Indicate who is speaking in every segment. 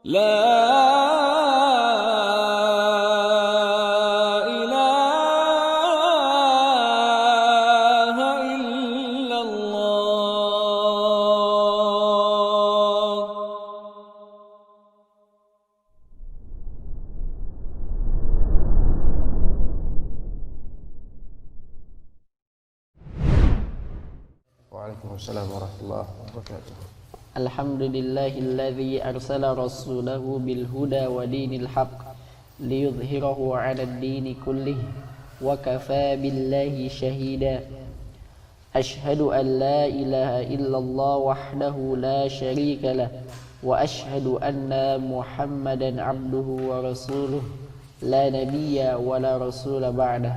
Speaker 1: لا إله إلا الله.
Speaker 2: Waalaikumsalam warahmatullahi wabarakatuh.
Speaker 3: Alhamdulillahilladzi arsala rasulahu bil huda wa dinil haqq liyudhhirahu 'ala ad-dini kullih wa kafaa billahi shahida. Ashhadu an la ilaha illallah wahdahu la sharika lah wa ashhadu anna Muhammadan 'abduhu wa rasuluh la nabiyya wa la rasula ba'dah.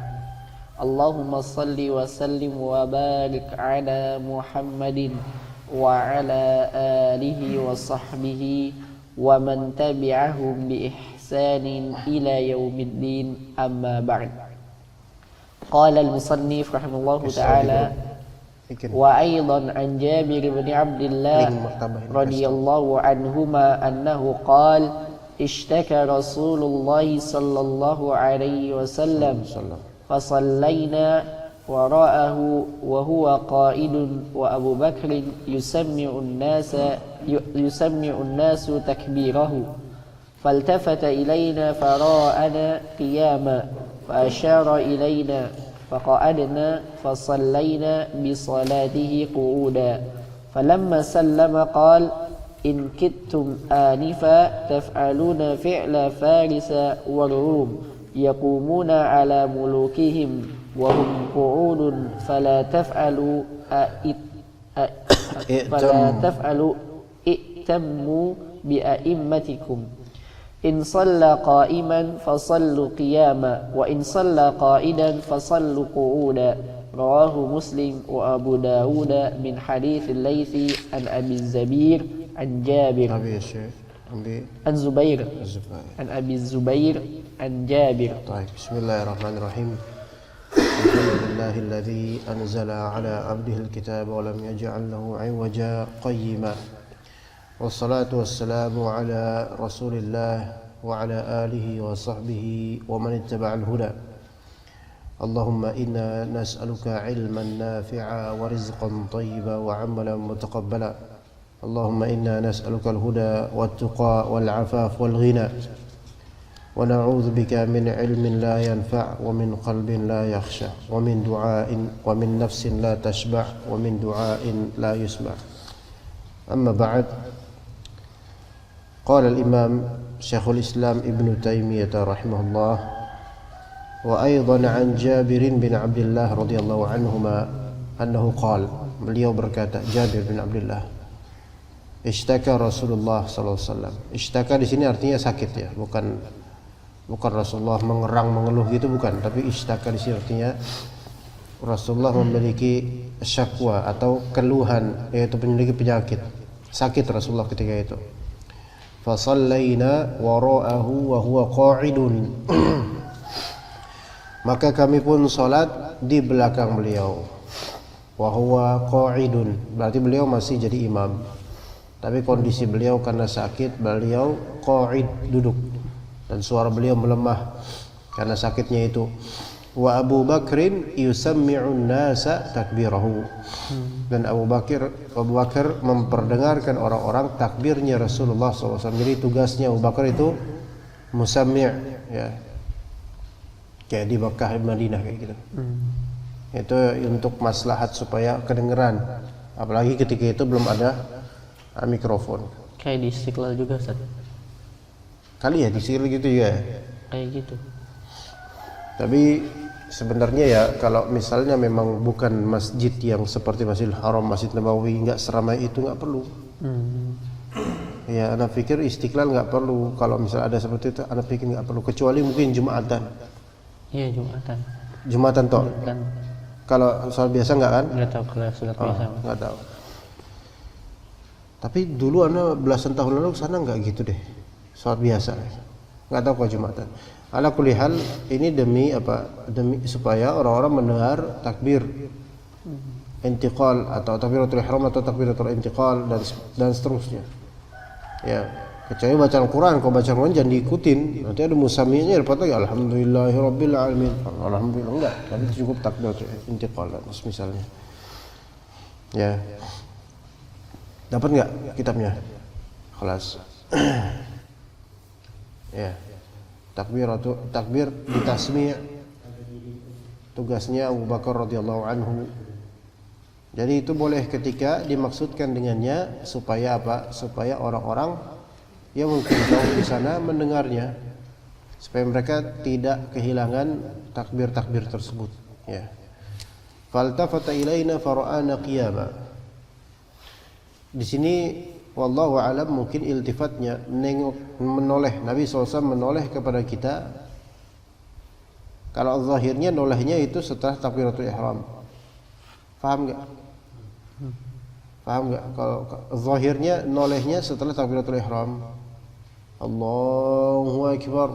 Speaker 3: Allahumma salli wa sallim wa barik 'ala Muhammadin wa ala alihi wa sahbihi wa man tabi'ahum bi ihsanin ila yaumiddin, amma ba'd. Qala al-musannif rahimahullahu ta'ala wa aidan an Jabir bin Abdullah radhiyallahu anhuma annahu qala ishtaka Rasulullah sallallahu alaihi wasallam fasallayna وراءه وهو قائد وأبو بكر يسمع الناس تكبيره فالتفت إلينا فراءنا قياما فأشار إلينا فقعدنا فصلينا بصلاته قعودا فلما سلم قال إن كدتم آنفا تفعلون فعل فارس والروم يقومون على ملوكهم وهم قعود فلا تفعلوا ائتموا بأئمتكم. إن صلى قائما فصلوا قياما وإن صلى قائدا فصلوا قعودا. رواه مسلم وأبو داود من حديث الليث عن أبي الزبير عن جابر عن زبير عن أبي الزبير عن جابر.
Speaker 2: بسم الله الرحمن الرحيم. الحمدلله الذي أنزل على عبده الكتاب ولم يجعل له عوجا قيما والصلاة والسلام على رسول الله وعلى آله وصحبه ومن اتبع الهدى. اللهم إنا نسألك علما نافعا ورزقا طيبا وعملا متقبلا. اللهم إنا نسألك الهدى والتقى والعفاف والغنى ونعوذ بك من علم لا ينفع ومن قلب لا يخشع ومن دعاء ومن نفس لا تشبع ومن دعاء لا يسمع. أما بعد. قال الإمام شيخ الإسلام ابن تيمية رحمه الله وأيضا عن جابر بن عبد الله رضي الله عنهما أنه قال, beliau berkata, Jabir bin Abdullah, ishtaka Rasulullah sallallahu alaihi wasallam. Ishtaka di sini artinya sakit ya, bukan Rasulullah mengerang mengeluh gitu, bukan, tapi ishtaka di sini artinya Rasulullah memiliki syakwa atau keluhan, yaitu memiliki penyakit, sakit Rasulullah ketika itu. Fasallayna wara'ahu wa huwa qa'idun. Maka kami pun salat di belakang beliau. Wa huwa qa'idun, berarti beliau masih jadi imam. Tapi kondisi beliau karena sakit, beliau qa'id, duduk, dan suara beliau melemah karena sakitnya itu. Wa Abu Bakrin yusammi'un nasa takbirahu. Dan Abu Bakar memperdengarkan orang-orang takbirnya Rasulullah SAW. Jadi tugasnya Abu Bakar itu musammi', ya, kayak di Makkah, Madinah kayak gitu. Itu untuk maslahat supaya kedengeran. Apalagi ketika itu belum ada mikrofon.
Speaker 3: Kayak di Istiqlal juga, Ustaz.
Speaker 2: Kali ya di Istiqlal gitu ya.
Speaker 3: Kayak gitu.
Speaker 2: Tapi sebenarnya ya, kalau misalnya memang bukan masjid yang seperti Masjidil Haram, Masjid Nabawi, nggak seramai itu, nggak perlu. Ya, anak pikir Istiqlal nggak perlu. Kalau misalnya ada seperti itu, anak pikir nggak perlu, kecuali mungkin Jumatan.
Speaker 3: Iya,
Speaker 2: Jumatan toh. Kalau soal biasa nggak kan?
Speaker 3: Nggak tahu kalau sudah biasa.
Speaker 2: Nggak tahu. Tapi dulu anak belasan tahun lalu sana nggak gitu deh, soal biasa. Nggak tahu kalau Jumatan. Ala kulli hal, ini demi apa? Demi supaya orang-orang mendengar takbir intiqal atau takbiratul ihram atau takbiratul intiqal dan seterusnya. Ya, Kecuali baca Al-Quran, kalau baca Al-Quran jangan diikutin. Nanti ada musaminya dapat lagi Alhamdulillahirabbil alamin. Alhamdulillah enggak, tapi cukup takbiratul intiqal misalnya. Ya. Dapat enggak kitabnya? Kelas. Ya. Takbir di tasmi' tugasnya Abu Bakar radhiyallahu anhu. Jadi itu boleh ketika dimaksudkan dengannya supaya apa? Supaya orang-orang yang mungkin jauh di sana mendengarnya, supaya mereka tidak kehilangan takbir-takbir tersebut. Ya. Faltafata ilaina fara'ana qiyama. Di sini wallahu a'lam mungkin iltifatnya menoleh, Nabi SAW menoleh kepada kita. Kalau zahirnya nolehnya itu setelah takbiratul ihram. Paham enggak? Paham enggak? Kalau zahirnya nolehnya setelah takbiratul ihram. Allahu akbar.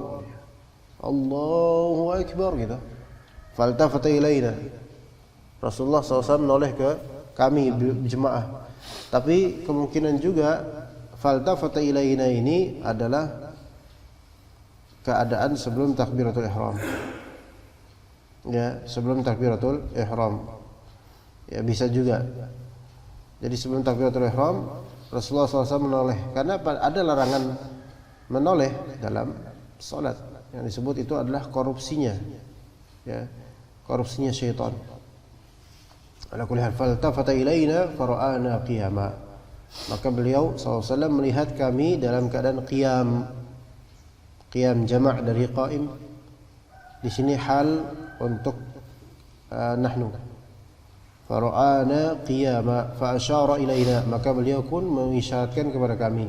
Speaker 2: Allahu akbar gitu. Faltafata ilaina. Rasulullah SAW menoleh ke kami jemaah. Tapi kemungkinan juga faltafata ilaina ini adalah keadaan sebelum takbiratul ihram. Ya, sebelum takbiratul ihram. Ya, bisa juga. Jadi sebelum takbiratul ihram Rasulullah SAW menoleh, karena ada larangan menoleh dalam salat. Yang disebut itu adalah korupsinya. Ya, korupsinya syaitan. Ala kulli hal faltafata ilaina fara'ana qiyama. Maka beliau SAW melihat kami dalam keadaan qiyam. Qiyam jama' dari qaim. Di sini hal untuk nahnu. Fara'ana qiyama fa asyara ilaina, maka beliau pun mengisyaratkan kepada kami.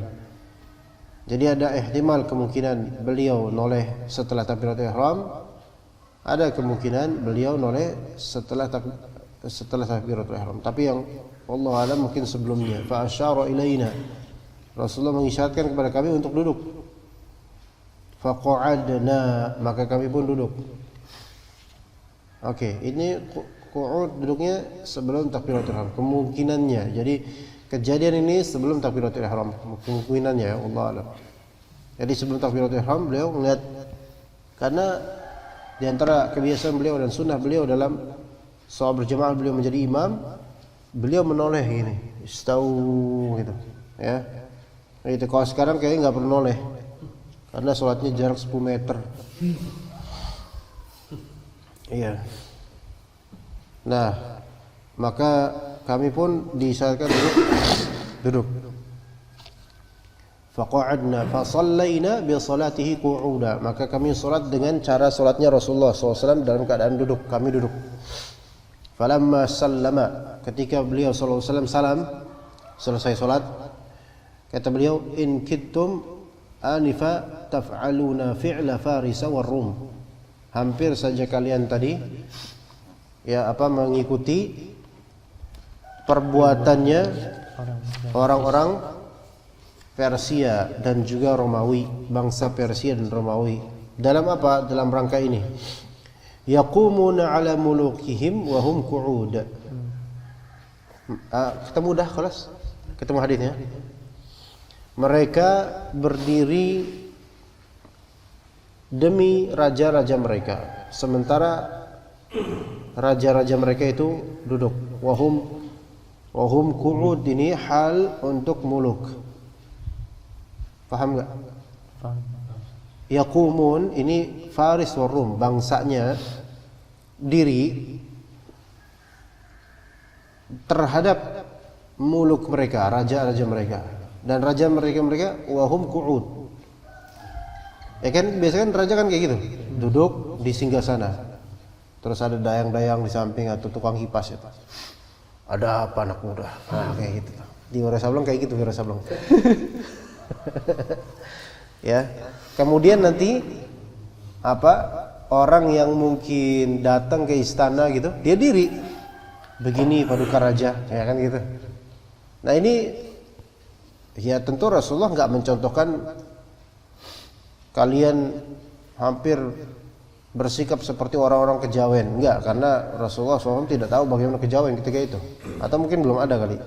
Speaker 2: Jadi ada ihtimal kemungkinan beliau noleh setelah takbiratul ihram, ada kemungkinan beliau noleh setelah takbiratul ihram. Tapi yang wallahu alam mungkin sebelumnya. Fa asyara ilaina, Rasulullah mengisyaratkan kepada kami untuk duduk. Fa qa'adna, maka kami pun duduk. Oke, ini qu'ud duduknya sebelum takbiratul ihram kemungkinannya. Jadi kejadian ini sebelum takbiratul ihram kemungkinannya, ya Allah alam. Jadi sebelum takbiratul ihram beliau melihat, karena di antara kebiasaan beliau dan sunnah beliau dalam salat berjamaah, beliau menjadi imam, beliau menoleh gini, istau gitu, ya. Itu kalau sekarang kayaknya nggak perlu noleh, karena salatnya jarak 10 meter. Iya. Nah, maka kami pun diisyaratkan duduk. Faqa'adna fa shallaina bi salatihi qu'uda, maka kami salat dengan cara salatnya Rasulullah SAW dalam keadaan duduk, kami duduk. Falamma sallama, ketika beliau SAW salam, selesai salat, kata beliau, in kittum anifa taf'aluna fi'la farisa war rum. Hampir saja kalian tadi mengikuti perbuatannya orang-orang Persia dan juga Romawi, bangsa Persia dan Romawi. Dalam apa? Dalam rangka ini. Yaqumuna ala mulukihim wa hum qu'ud. Ketemu dah kelas? Ketemu hadisnya? Mereka berdiri demi raja-raja mereka, sementara raja-raja mereka itu duduk. Wahum qu'ud, ini hal untuk muluk. Paham enggak? Paham. Yaqumun ini Faris wa Rum, bangsanya diri terhadap muluk mereka, raja-raja mereka. Dan raja mereka wahum qu'ud. Ya kan biasanya kan raja kan kayak gitu, duduk di singgasana. Terus ada dayang-dayang di samping atau tukang kipas ya. Ada apa anak muda? Nah, kayak gitu. Di Wira Sableng kayak gitu, Wira Sableng. Ya. Kemudian nanti orang yang mungkin datang ke istana gitu, dia diri begini paduka raja, ya kan gitu. Nah, ini ya tentu Rasulullah enggak mencontohkan kalian hampir bersikap seperti orang-orang kejawen, enggak, karena Rasulullah SAW tidak tahu bagaimana kejawen ketika itu, atau mungkin belum ada kali.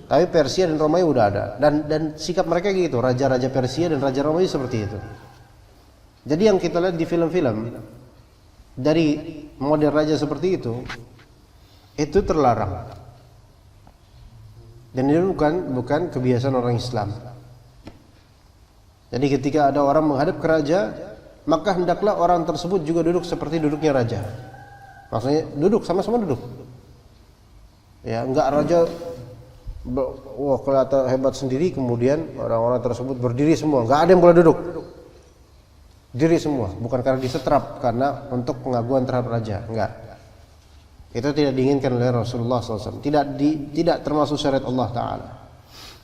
Speaker 2: Tapi Persia dan Romawi udah ada. Dan sikap mereka gitu, raja-raja Persia dan raja Romawi seperti itu. Jadi yang kita lihat di film-film dari model raja seperti itu terlarang. Dan ini bukan kebiasaan orang Islam. Jadi ketika ada orang menghadap ke raja, maka hendaklah orang tersebut juga duduk seperti duduknya raja. Maksudnya duduk, sama-sama duduk. Ya, enggak raja wah kelihatan hebat sendiri kemudian orang-orang tersebut berdiri semua, enggak ada yang boleh duduk. Diri semua, bukan karena disetrap, karena untuk pengaguan terhadap raja, enggak. Itu tidak diinginkan oleh Rasulullah SAW. Tidak termasuk syariat Allah Ta'ala.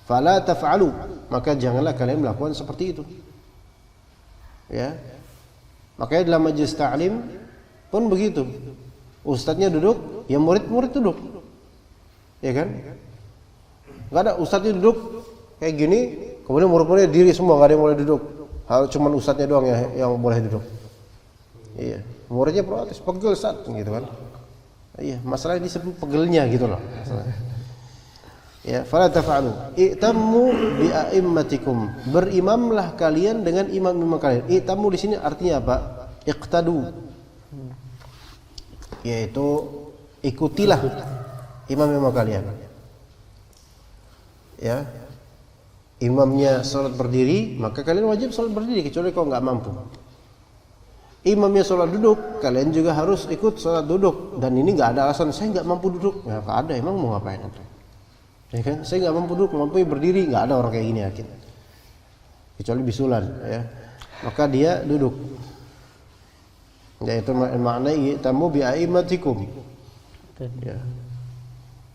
Speaker 2: Fala taf'alu, maka janganlah kalian melakukan seperti itu. Ya, makanya dalam majelis ta'lim pun begitu. Ustadznya duduk, ya murid-murid duduk, ya kan? Enggak ada ustadznya duduk kayak gini, kemudian murid-muridnya diri semua, enggak ada yang boleh duduk. Cuman ustadznya doang yang boleh duduk. Iya, muridnya protes, pegel Ustaz, gitu kan? Iya, masalahnya disebut pegelnya gitu loh. Ya, fala taf'alu. I'tammu bi a'immatikum. Berimamlah kalian dengan imam-imam kalian. I'tammu di sini artinya apa? Iqtadu. Yaitu ikutilah imam-imam kalian. Ya. Imamnya salat berdiri, maka kalian wajib salat berdiri kecuali kalau enggak mampu. Imamnya salat duduk, kalian juga harus ikut salat duduk. Dan ini enggak ada alasan saya enggak mampu duduk. Enggak ada, emang mau ngapain itu? Ya kan? Saya enggak mampu duduk, mampu berdiri, enggak ada orang kayak gini yakin. Kecuali bisulan, ya. Maka dia duduk. Yaitu makna tamu bi a'immatikum. Ya.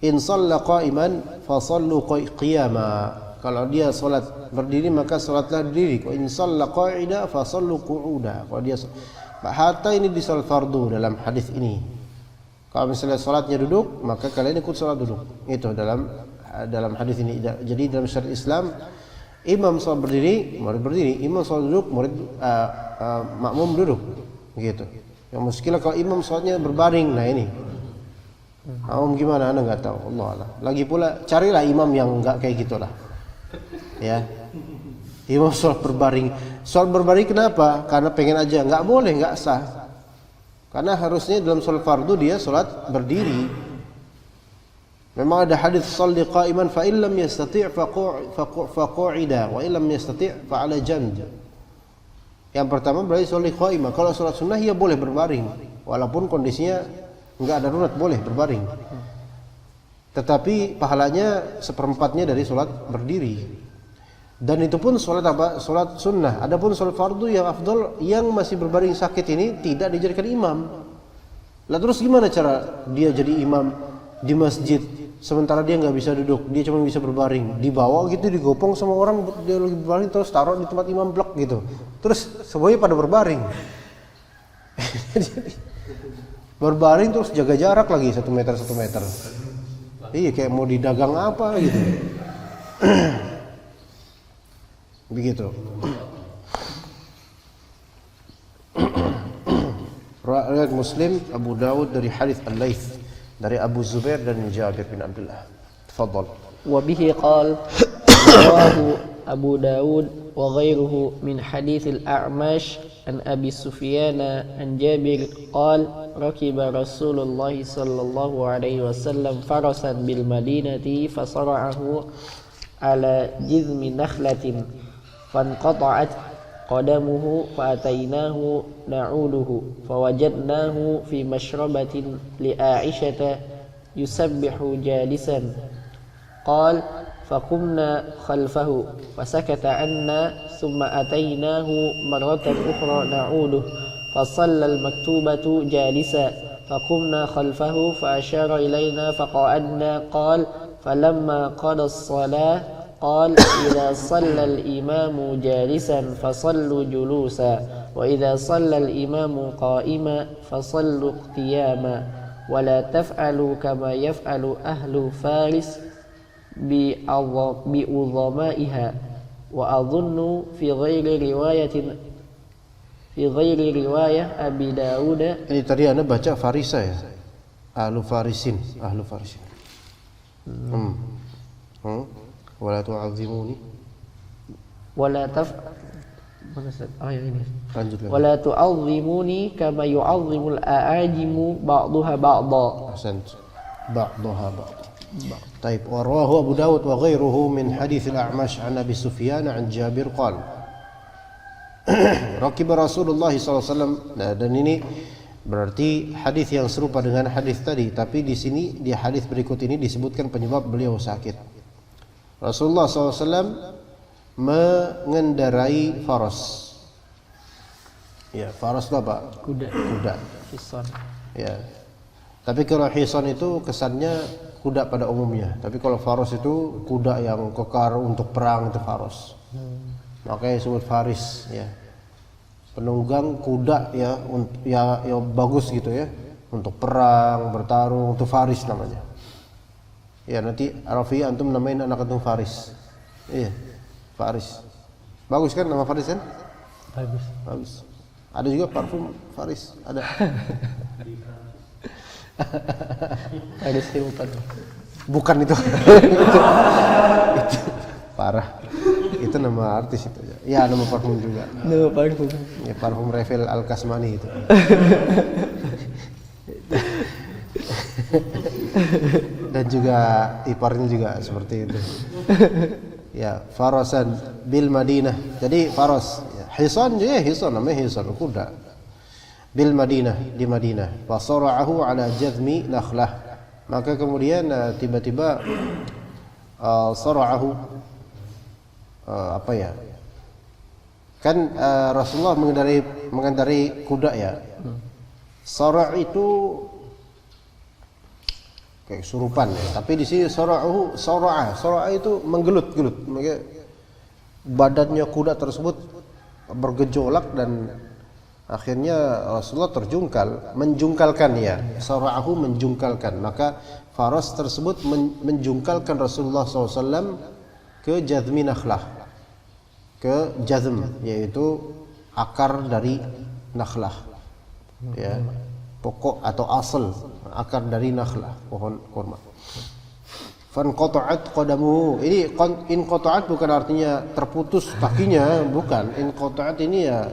Speaker 2: In shalla qa'iman fa shallu qiyama. Kalau dia salat berdiri maka salatlah berdiri. Wa in shalla qa'ida fa shallu qu'uda. Kalau dia hatta ini di salat fardu dalam hadis ini. Kalau misalnya salatnya duduk, maka kalian ikut salat duduk. Itu dalam hadis ini. Jadi dalam syariat Islam, imam salat berdiri, murid berdiri, imam salat duduk, murid makmum duduk. Gitu. Yang muskilah kalau imam salatnya berbaring, nah ini. Makmum gimana? Anda enggak tahu. Allah Allah. Lagi pula carilah imam yang enggak kayak gitulah. Ya, imam sholat berbaring. Sholat berbaring kenapa? Karena pengen aja. Nggak boleh, nggak sah. Karena harusnya dalam sholat fardu dia sholat berdiri. Memang ada hadis sholli qa'iman fa illam yastati' fa qu'ida wa illam yastati' fa 'ala janb. Yang pertama berarti sholli qa'imah. Kalau sholat sunnah ya boleh berbaring, walaupun kondisinya nggak darurat, boleh berbaring. Tetapi pahalanya seperempatnya dari sholat berdiri. Dan itu pun sholat apa? Sholat sunnah. Adapun sholat fardu yang afdal, yang masih berbaring sakit ini tidak dijadikan imam. Lah terus gimana cara dia jadi imam di masjid sementara dia nggak bisa duduk, dia cuma bisa berbaring? Dibawa gitu, digopong sama orang, dia lagi berbaring terus taruh di tempat imam blok gitu. Terus semuanya pada berbaring. Berbaring terus jaga jarak lagi 1 meter 1 meter. Iya, kayak mau didagang apa gitu. Begitu. Riwayat Muslim, Abu Dawud dari hadits Al-Laits dari Abu Zubair dan Jabir bin Abdullah. Tafadhal.
Speaker 3: Wa bihi qala rawahu Abu Dawud wa ghairuhu min hadits Al-A'mash an Abi Sufyan an Jabir qala rakiba Rasulullah sallallahu alaihi wasallam farasan bil Madinati fasara'ahu ala jizmi nakhlatin fanqata'at qadamuhu fa'atainahu na'uduhu fawajadnahu fi mashrabatin li Aisyata yusabbihu jalisan qala faqumna khalfahu fasakata anna thumma atainahu marratan ukhra na'uduhu fasalla al-maktubatu jalisa faqumna khalfahu fa ashara ilayna faqa'adna qala falamma qada as-salah قال إذا صلى الإمام جالسا فصلوا جلوسا وإذا صلى الإمام قائما فصلوا قياما ولا تفعلوا كما يفعل أهل فارس بأظمائها وأظن في غير رواية أبي داود.
Speaker 2: Ini tadi Anda baca Farisa ya? Ahlu Farisin. Wala tu'azzimuni.
Speaker 3: Wala taf mana Ustaz? Oh yang ini.
Speaker 2: Lanjut lagi.
Speaker 3: Wala tu'azzimuni kama yu'azzimul a'ajimu ba'daha ba'dha.
Speaker 2: Ahsant. Ba'daha ba'dha. طيب ورواه أبو داود وغيره من حديث الأعمش عن أبي سفيان عن جابر قال ركب رسول الله صلى الله عليه وسلم. Nah, dan ini berarti hadis yang serupa dengan hadis tadi, tapi di sini di hadis berikut ini disebutkan penyebab beliau sakit. Rasulullah SAW mengendarai faras. Ya, faras itu apa?
Speaker 3: Kuda.
Speaker 2: Kuda.
Speaker 3: Hison.
Speaker 2: Ya. Tapi kalau hison itu kesannya kuda pada umumnya. Tapi kalau faras itu kuda yang kekar untuk perang, itu faras. Makanya disebut faris, ya. Penunggang kuda ya bagus gitu ya, untuk perang, bertarung, itu faris namanya. Ya, nanti Rafi antum namain anak antum Faris. Iya, Faris. Bagus kan nama Faris kan?
Speaker 3: Bagus.
Speaker 2: Bagus. Ada juga parfum Faris, ada.
Speaker 3: Ada Hilton.
Speaker 2: Bukan itu. Itu parah. Itu nama artis itu. Ya, nama parfum juga.
Speaker 3: Nama parfum.
Speaker 2: Ya, parfum Revel Al-Kasmani itu. Dan juga iparnya juga seperti itu. Ya, farasan bil Madinah. Jadi faras, ya. Hisan je, hisan namanya hisan kuda. Bil Madinah, di Madinah. Fasara'ahu ala jazmi nakhlah. Maka kemudian tiba-tiba sara'ahu apa ya? Kan Rasulullah mengendarai kuda ya. Sara' itu kayak surupan ya. Tapi di sini sara'a itu menggelut-gelut. Makanya badannya kuda tersebut bergejolak dan akhirnya Rasulullah menjungkalkan ya. Sara'ahu menjungkalkan. Maka faras tersebut menjungkalkan Rasulullah SAW ke jazmi nakhlah. Ke jazm, yaitu akar dari nakhlah. Ya. Pokok atau asal akar dari nakhlah, pohon kurma. Fanqata'at qadamuhu. Ini inqata'at bukan artinya terputus kakinya, bukan. Inqata'at ini ya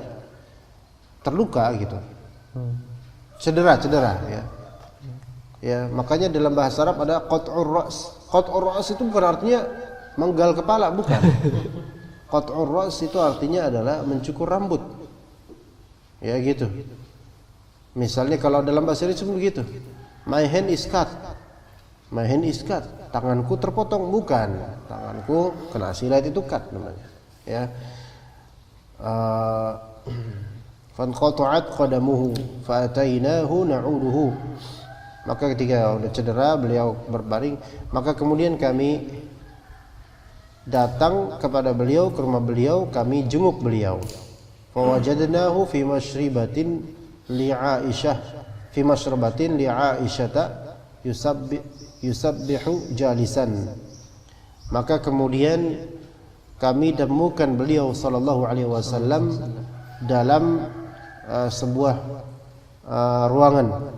Speaker 2: terluka gitu. Cedera ya. Ya, makanya dalam bahasa Arab ada qat'ur ra's. Qat'ur ra's itu bukan artinya menggal kepala, bukan. Qat'ur ra's itu artinya adalah mencukur rambut. Ya gitu. Misalnya kalau dalam bahasa Indonesia begitu. My hand is cut. My hand is cut. Tanganku terpotong, bukan. Tanganku kena silat, itu cut namanya. Ya. Fanqata'at qadamuhu fa'atainahu na'uduhu. Maka ketika sudah cedera beliau berbaring, maka kemudian kami datang kepada beliau, ke rumah beliau, kami jenguk beliau. Fawajadnahu fi mashribatin li Aisyah, fi mashrabatin li Aisyata yusabbihu jalisan. Maka kemudian kami temukan beliau sallallahu alaihi wasallam dalam sebuah ruangan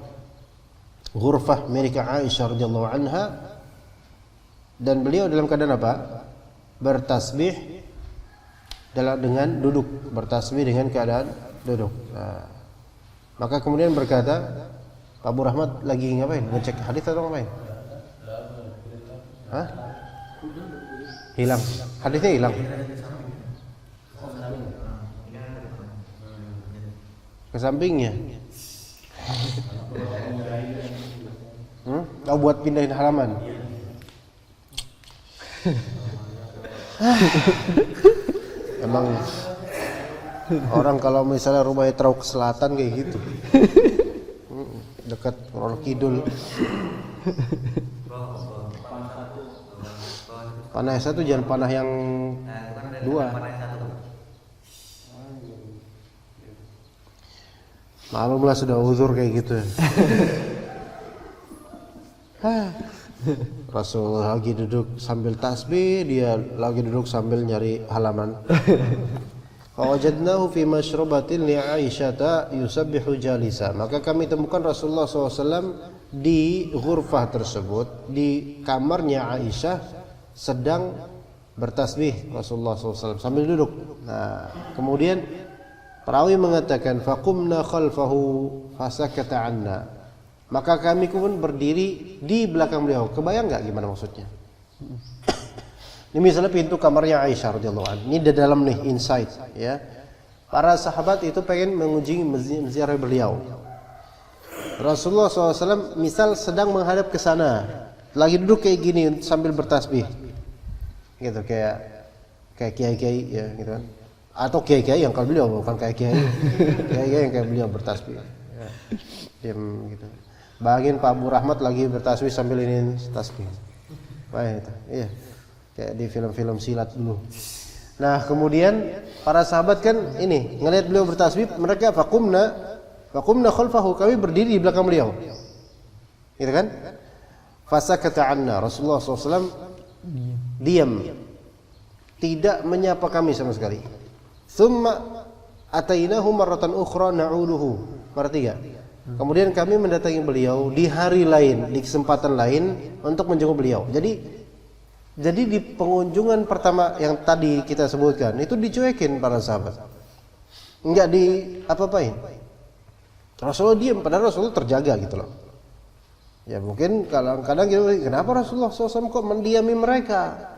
Speaker 2: ghurfah milik Aisyah radhiyallahu anha, dan beliau dalam keadaan apa? Bertasbih dengan duduk, bertasbih dengan keadaan duduk. Nah, maka kemudian berkata, Pak Abu Rahmat lagi ngapain? Ngecek hadis atau ngapain? Hah? Hilang. Hadisnya hilang. Ke sampingnya. Oh, buat pindahin halaman. Emang orang kalau misalnya rumahnya terau ke selatan kayak gitu. Dekat Roro Kidul. Panah satu, jangan panah yang dua. Malumlah sudah uzur kayak gitu. Rasulullah lagi duduk sambil tasbih, dia lagi duduk sambil nyari halaman. Fawajadnahu fi mashrabatin li Aisyata yusabbihu jalisa. Maka kami temukan Rasulullah SAW di ghurfah tersebut, di kamarnya Aisyah, sedang bertasbih Rasulullah SAW sambil duduk. Nah, kemudian perawi mengatakan faqumna khalfahu fasakata anna. Maka kami pun berdiri di belakang beliau. Kebayang nggak gimana maksudnya? Ini misalnya pintu kamarnya Aisyah radhiyallahu anha. Ini di dalam nih inside ya. Para sahabat itu pengen mengunjungi ziarah beliau. Rasulullah SAW misal sedang menghadap ke sana, lagi duduk kayak gini sambil bertasbih, gitu kayak kiai-kiai ya, gitu kan? Atau kiai-kiai yang kayak beliau, bukan kayak kiai yang kayak beliau bertasbih. Ya. Diam gitu. Bagian Pak Abu Rahmat lagi bertasbih sambil ini tasbih. Baik itu. Iya. Kayak di film-film silat dulu. Nah, kemudian para sahabat kan ini ngelihat beliau bertasbih, mereka faqumna khalfahu, kami berdiri di belakang beliau. Gitu kan? Fasakata anna, Rasulullah SAW diam. Tidak menyapa kami sama sekali. Tsumma atainahu marratan ukhra na'uduhu. Perhatikan. Kemudian kami mendatangi beliau di hari lain, di kesempatan lain untuk menjenguk beliau. Jadi di pengunjungan pertama yang tadi kita sebutkan itu dicuekin para sahabat. Enggak di apa-apain. Rasulullah diam, padahal Rasulullah terjaga gitu loh. Ya mungkin kadang-kadang gitu, kenapa Rasulullah SAW kok mendiami mereka?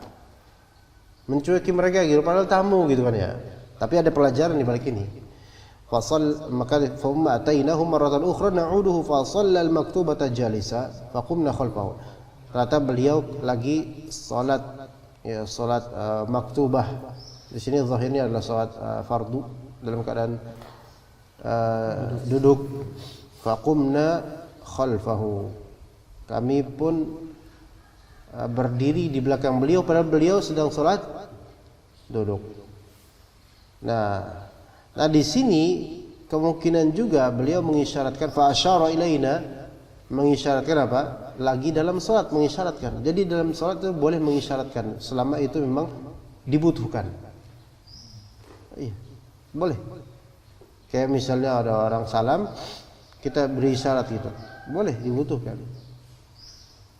Speaker 2: Mencueki mereka gitu, padahal tamu gitu kan ya. Tapi ada pelajaran di balik ini. Maka thumma atainahu marratan ukhra na'uduhu fa shalla al-maktubata jalisa fa qumna khalfahu. Ternyata beliau lagi salat ya, salat maktubah. Di sini zahirnya adalah salat fardu dalam keadaan duduk. Fa qumna khalfahu. Kami pun berdiri di belakang beliau padahal beliau sedang salat duduk. Nah di sini kemungkinan juga beliau mengisyaratkan fa asyara ilaina, mengisyaratkan apa? Lagi dalam salat mengisyaratkan. Jadi dalam salat itu boleh mengisyaratkan selama itu memang dibutuhkan. Iya, boleh. Kayak misalnya ada orang salam, kita beri isyarat gitu. Boleh dibutuhkan.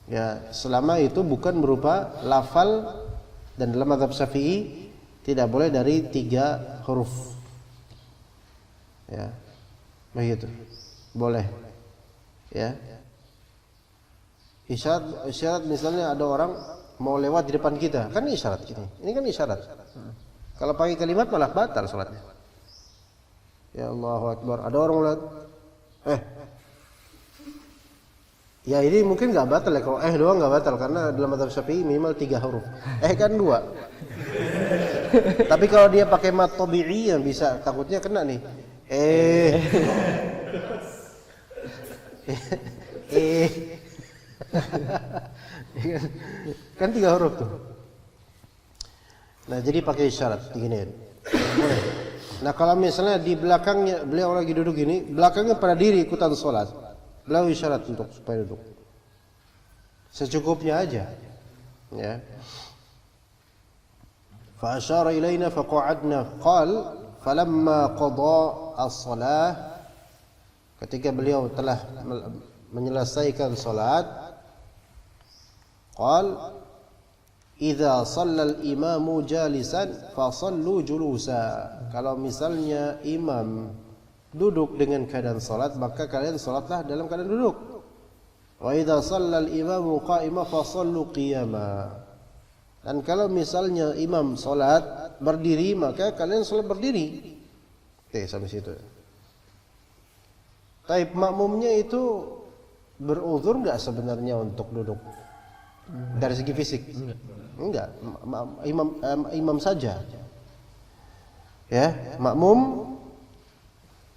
Speaker 2: Ya, selama itu bukan berupa lafal, dan dalam mazhab Syafi'i tidak boleh dari 3 huruf. Ya, begitu. Boleh. Ya. Isyarat misalnya ada orang mau lewat di depan kita, kan isyarat gini. Ini kan isyarat. Kalau pakai kalimat malah batal salatnya. Ya Allahu Akbar. Ada orang lihat, ya ini mungkin nggak batal ya, kalau doang nggak batal karena dalam mazhab Syafi'i minimal 3 huruf. Kan 2. Tapi kalau dia pakai mat tabi'i yang bisa takutnya kena nih. Kan 3 huruf tuh. Nah, jadi pakai isyarat diginiin. Boleh. Nah, kalau misalnya di belakangnya beliau lagi duduk gini, belakangnya pada diri ikutan sholat, beliau isyarat untuk supaya duduk. Secukupnya aja. Ya. Fa asyara ilaina fa qa'adna qal falamma qada as-shalah, ketika beliau telah menyelesaikan salat, qal idza shalla al-imamu jalisan fa sallu julusa. Kalau misalnya imam duduk dengan keadaan salat, maka kalian salatlah dalam keadaan duduk. Wa idza shalla al-imamu qa'ima fa sallu qiyama. Dan kalau misalnya imam salat berdiri, maka kalian salat berdiri. Oke, sampai situ. Taib makmumnya itu beruzur enggak sebenarnya untuk duduk? Dari segi fisik? Enggak. Imam saja. Ya, makmum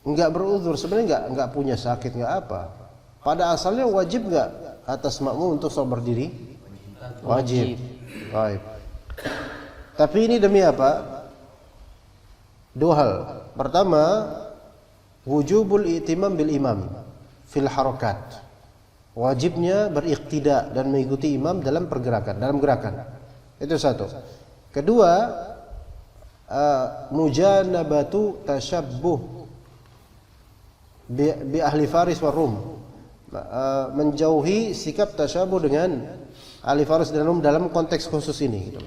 Speaker 2: enggak beruzur, sebenarnya enggak punya sakit, enggak apa. Pada asalnya wajib enggak atas makmum untuk salat berdiri? Wajib. Baik. Tapi ini demi apa? 2 hal. Pertama, wujubul i'timam bil imam fil harakat. Wajibnya beriqtida dan mengikuti imam dalam pergerakan, dalam gerakan. Itu satu. Kedua, mujanabatu tashabbuh bi ahli Faris wa Rum. Menjauhi sikap tasyabuh dengan ahli faris dan umum dalam konteks khusus ini gitu.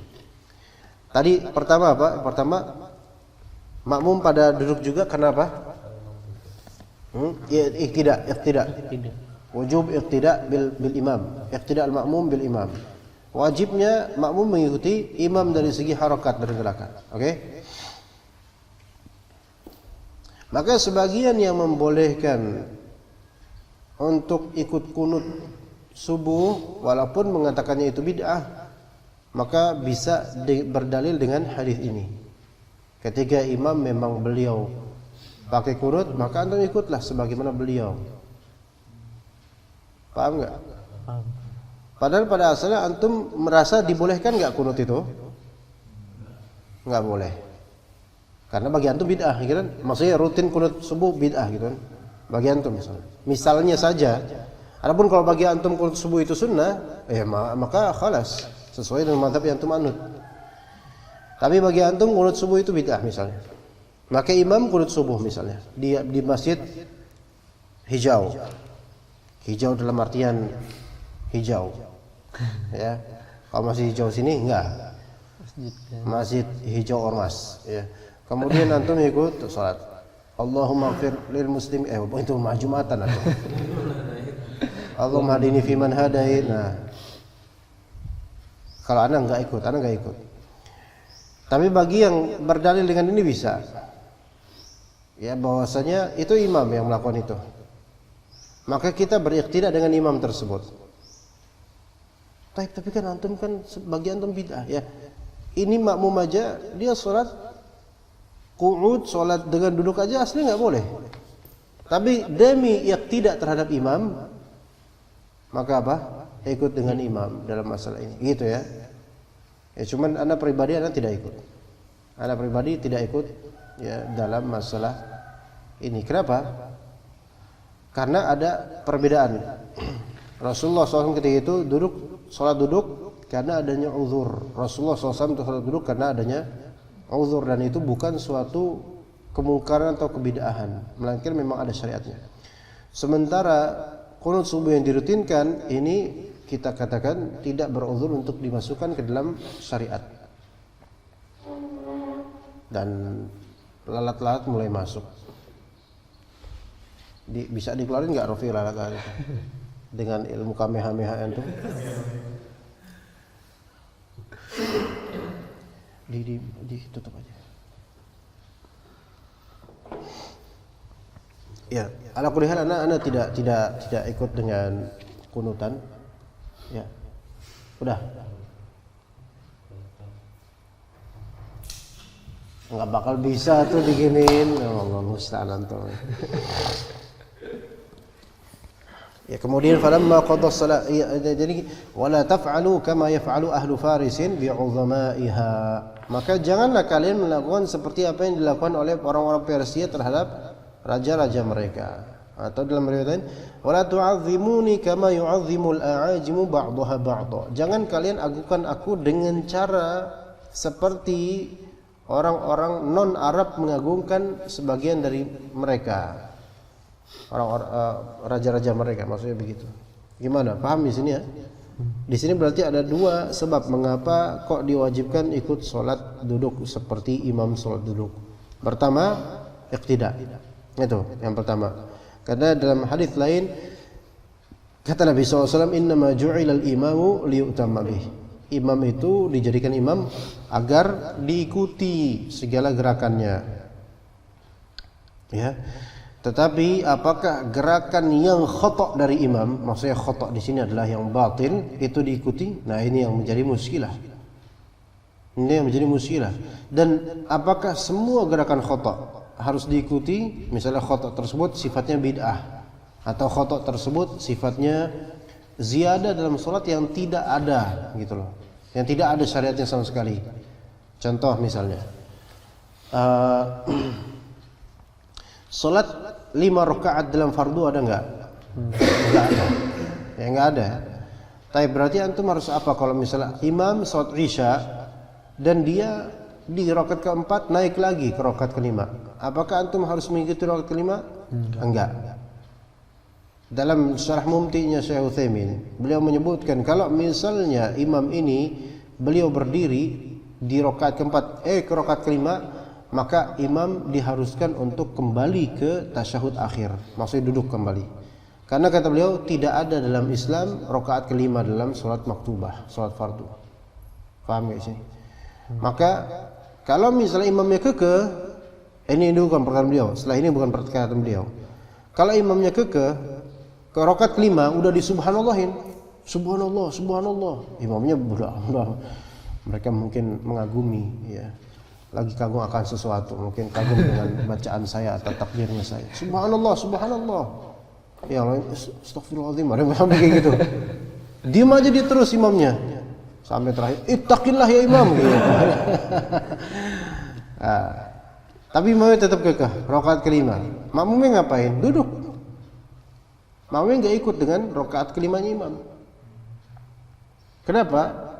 Speaker 2: Tadi pertama apa? Pertama makmum pada duduk juga karena apa? Iqtida. Wujub iqtida bil imam. Iqtida al-ma'mum bil imam. Wajibnya makmum mengikuti imam dari segi harakat dan gerakan. Oke? Maka sebagian yang membolehkan untuk ikut kunut subuh walaupun mengatakannya itu bid'ah, maka bisa berdalil dengan hadis ini. Ketika imam memang beliau pakai kunut, maka antum ikutlah sebagaimana beliau. Paham enggak?
Speaker 3: Paham.
Speaker 2: Padahal pada asalnya antum merasa dibolehkan enggak kunut itu? Enggak boleh. Karena bagi antum bid'ah, gitu kan? Maksudnya rutin kunut subuh bid'ah gitu kan. Bagi antum misalnya. Misalnya saja. Adapun kalau bagi antum kunut subuh itu sunnah, maka khalas, sesuai dengan mazhab yang antum anut. Tapi bagi antum kunut subuh itu bid'ah misalnya. Maka imam kunut subuh misalnya di masjid hijau. Hijau dalam artian hijau. Ya. Kalau masih hijau sini enggak. Masjid hijau ormas, ya. Kemudian antum ikut salat. Allahumma ighfir lil muslim itu Jumatan atau. Allahumma hadini fi man hadait. Nah. Kalau ana enggak ikut. Tapi bagi yang berdalil dengan ini bisa. Ya, bahwasanya itu imam yang melakukan itu. Maka kita beriqtida dengan imam tersebut. Tapi kan antum kan bagi antum bid'ah ya. Ini makmum aja dia salat qu'ud, salat dengan duduk aja asli enggak boleh. Tapi demi iqtida terhadap imam, maka apa? Ikut dengan imam dalam masalah ini. Gitu ya. Ya cuman ana pribadi tidak ikut. Ana pribadi tidak ikut ya dalam masalah ini. Kenapa? Karena ada perbedaan. Rasulullah SAW ketika itu salat duduk karena adanya uzur. Rasulullah SAW salat duduk karena adanya uzur, dan itu bukan suatu kemungkaran atau kebid'ahan, melainkan memang ada syariatnya. Sementara qunut subuh yang dirutinkan ini kita katakan tidak beruzur untuk dimasukkan ke dalam syariat. Dan lalat-lalat mulai masuk. Bisa dikeluarin nggak Rofi lalat-lalat itu? Dengan ilmu kamehameha itu? Ditutup aja. Ya, ala kulli hal ana tidak ikut dengan kunutan. Ya. Udah. Enggak bakal bisa tuh diginiin. Allah musta'an antum. Ya, kemudian falamma qada shalat, jadi wala taf'alu kama yaf'alu ahlu farisin bi'uzamaiha. Maka janganlah kalian melakukan seperti apa yang dilakukan oleh orang-orang Persia terhadap raja-raja mereka. Atau dalam riwayat lain, wala tu'azzimuni kama yu'azzimul a'ajimu ba'daha ba'dha. Jangan kalian agungkan aku dengan cara seperti orang-orang non-Arab mengagungkan sebagian dari mereka. Orang-orang raja-raja mereka, maksudnya begitu. Gimana? Paham di sini ya? Di sini berarti ada dua sebab mengapa kok diwajibkan ikut sholat duduk seperti imam sholat duduk. Pertama, iqtida. Itu yang pertama. Karena dalam hadis lain kata Nabi SAW, innama ju'ilal imamu liyu'tamma bih. Imam itu dijadikan imam agar diikuti segala gerakannya. Ya. Tetapi apakah gerakan yang khata' dari imam, maksudnya khata' di sini adalah yang batin, itu diikuti? Nah, ini yang menjadi muskilah. Ini yang menjadi muskilah. Dan apakah semua gerakan khata' harus diikuti? Misalnya khata' tersebut sifatnya bid'ah, atau khata' tersebut sifatnya ziyadah dalam salat yang tidak ada, gitu loh. Yang tidak ada syariatnya sama sekali. Contoh misalnya, salat 5 rakaat dalam fardu ada enggak? Enggak ada. Ya enggak ada. Tapi berarti antum harus apa kalau misalnya imam salat Isya dan dia di rakaat keempat naik lagi ke rakaat kelima? Apakah antum harus mengikuti rakaat kelima? Enggak. dalam syarah mumtinya Syekh Utsaimin, beliau menyebutkan kalau misalnya imam ini beliau berdiri di rakaat keempat ke rakaat kelima, maka imam diharuskan untuk kembali ke tasyahud akhir, maksudnya duduk kembali. Karena kata beliau tidak ada dalam Islam rakaat kelima dalam salat maktubah, salat fardu. Paham gak sih? Maka kalau misalnya imamnya kekeh, ini bukan perkataan beliau, setelah ini bukan perkataan beliau. Kalau imamnya kekeh ke rakaat kelima udah disubhanallahin, subhanallah, subhanallah. Imamnya udah mereka mungkin mengagumi, ya. Lagi kagum akan sesuatu, mungkin kagum dengan bacaan saya atau takbirnya saya. Subhanallah, subhanallah. Yang lain astagfirullahaladzim, mereka kayak gitu. Diam aja dia terus imamnya. Sampai terakhir, ittaqillah ya imam gitu. Nah, tapi imamnya tetap kekeh, rakaat kelima. Makmumnya ngapain? Duduk. Makmumnya enggak ikut dengan rakaat kelimanya imam. Kenapa?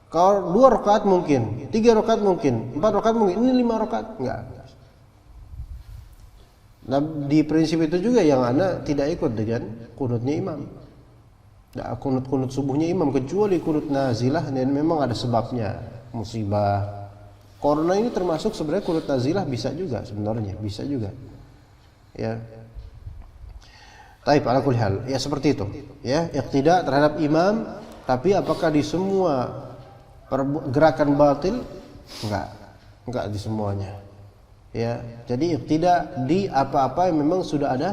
Speaker 2: Kalau 2 rakaat mungkin, 3 rakaat mungkin, 4 rakaat mungkin, ini 5 rakaat enggak. Nah, di prinsip itu juga yang anak tidak ikut dengan kunutnya imam. Nah, kunut subuhnya imam kecuali kunut nazilah dan memang ada sebabnya, musibah. Corona ini termasuk sebenarnya kunut nazilah bisa juga sebenarnya, bisa juga. Ya. Taib ala kulli hal, ya seperti itu. Ya, iqtida terhadap imam, tapi apakah di semua gerakan batil? Enggak di semuanya. Ya, jadi iqtida di apa-apa yang memang sudah ada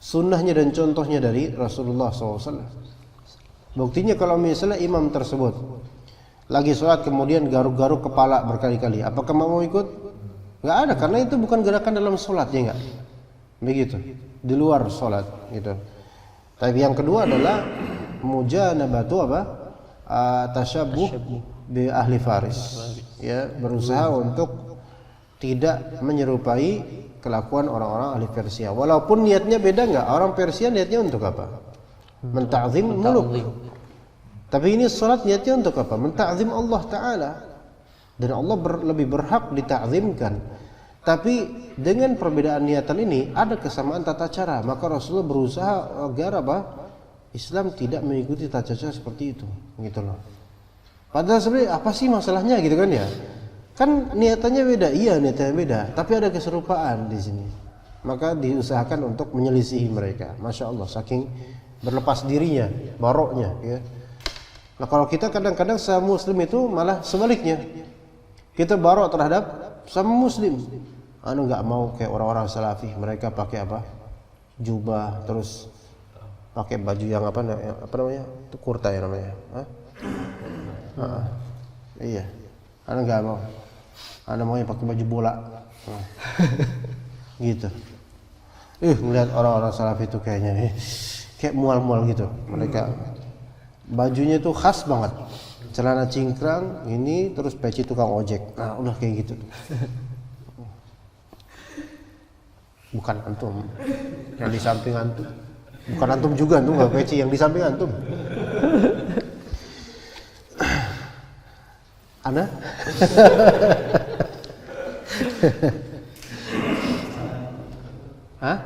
Speaker 2: sunnahnya dan contohnya dari Rasulullah SAW. Buktinya kalau misalnya imam tersebut lagi sholat kemudian garuk-garuk kepala berkali-kali, apakah mau ikut? Enggak ada, karena itu bukan gerakan dalam sholat, ya enggak? Begitu, di luar sholat gitu. Tapi yang kedua adalah mujanabatu apa? Tashabbuh bi ahli Faris. Ya, berusaha untuk tidak menyerupai kelakuan orang-orang ahli Persia. Walaupun niatnya beda enggak? Orang Persia niatnya untuk apa? Menta'zim muluk. Tapi ini salat niatnya untuk apa? Menta'zim Allah Ta'ala. Dan Allah lebih berhak dita'zimkan. Tapi dengan perbedaan niatan ini ada kesamaan tata cara. Maka Rasulullah berusaha agar apa? Islam tidak mengikuti tata cara seperti itu. Gitu loh. Padahal sebenarnya apa sih masalahnya gitu kan ya? Kan niatannya beda, iya niatannya beda, tapi ada keserupaan di sini. Maka diusahakan untuk menyelisihi mereka. Masya Allah, saking berlepas dirinya, baroknya. Ya. Nah kalau kita kadang-kadang sama Muslim itu malah sebaliknya. Kita barok terhadap sama Muslim. Nggak mau kayak orang-orang Salafi, mereka pakai apa? Jubah, terus pakai baju yang apa namanya? Itu kurta ya namanya. Iya, nggak mau. Anda maunya pakai baju bola, gitu. Melihat orang-orang Salafi itu kayaknya kayak mual-mual gitu. Mereka bajunya itu khas banget, celana cingkrang ini terus peci tukang ojek. Nah udah kayak gitu. Bukan antum, yang di samping antum. Bukan antum juga, antum nggak peci yang di samping antum. Ana? Hah?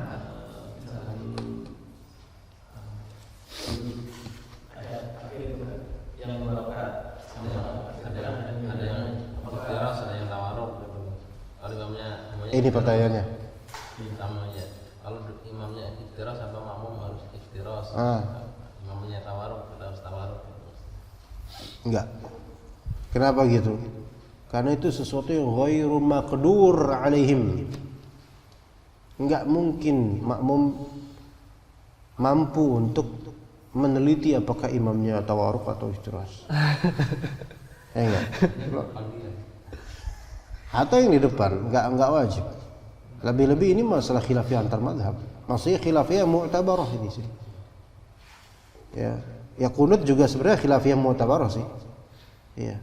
Speaker 2: Ini pertanyaannya.
Speaker 4: Kalau imamnya iftiras apa makmum harus iftiras? Imamnya tawarruk harus tawarruk?
Speaker 2: Enggak. Kenapa gitu? Karena itu sesuatu yang ghairu maqdur alaihim. Enggak mungkin makmum mampu untuk meneliti apakah imamnya tawarruk atau iftiras. Enggak. Atau yang di depan, enggak wajib. Lebih-lebih ini masalah khilafiyah antar mazhab. Maksudnya khilafiyah mu'tabarah ini sih. Ya kunut juga sebenarnya khilafiyah mu'tabarah sih. Iya.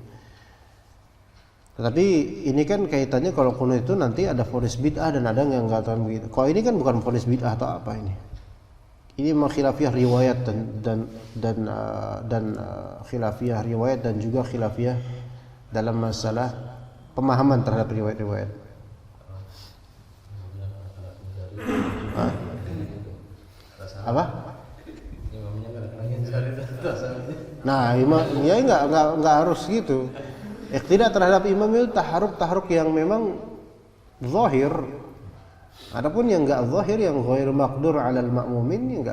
Speaker 2: Tetapi ini kan kaitannya kalau kunut itu nanti ada vonis bid'ah dan ada yang enggak tahu begitu. Kalau ini kan bukan vonis bid'ah atau apa ini. Ini memang khilafiyah riwayat dan khilafiyah riwayat dan juga khilafiyah dalam masalah pemahaman terhadap riwayat-riwayat. Apa? Nah, imam ya enggak harus gitu. Iqtidah terhadap imam itu taharuk yang memang zahir. Adapun yang enggak zahir, yang ghairu maqdur 'alal ma'mumin,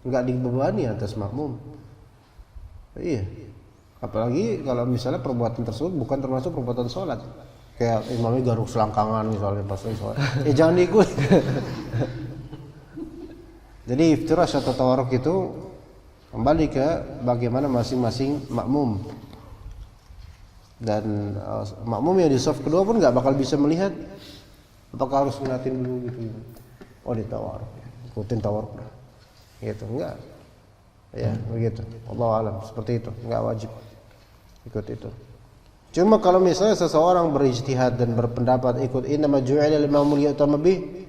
Speaker 2: enggak dibebani atas makmum. Iya. Apalagi kalau misalnya perbuatan tersebut bukan termasuk perbuatan sholat. Kayak imamnya garuk selangkangan misalnya pas sholat. Jangan diikut. Jadi iftirash atau tawarruk itu kembali ke bagaimana masing-masing makmum. Dan makmum yang di saf kedua pun nggak bakal bisa melihat apakah harus ngeliatin dulu gitu. Oh, ditawarruk. Ikutin tawarruk. Gitu, enggak. Ya, begitu. Allahu a'lam, seperti itu. Enggak wajib ikut itu. Cuma kalau misalnya seseorang berijtihad dan berpendapat ikut innama ju'ila al-imamu liyutamma bih,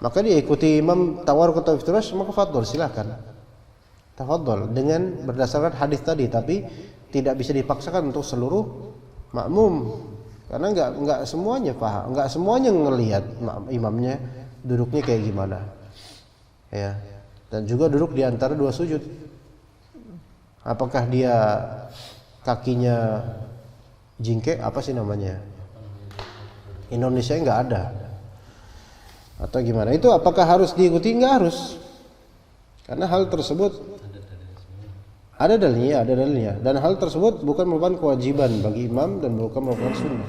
Speaker 2: maka dia ikuti imam tawarruk atau iftirash, maka fadhol, silakan. Tafadhol dengan berdasarkan hadis tadi, tapi tidak bisa dipaksakan untuk seluruh makmum. Karena enggak semuanya paham, enggak semuanya ngelihat imamnya duduknya kayak gimana. Ya. Dan juga duduk di antara dua sujud. Apakah dia kakinya jingkek, apa sih namanya? Indonesia enggak ada. Atau gimana? Itu apakah harus diikuti? Enggak harus. Karena hal tersebut ada dalilnya, dan hal tersebut bukan merupakan kewajiban bagi imam dan bukan merupakan sunnah.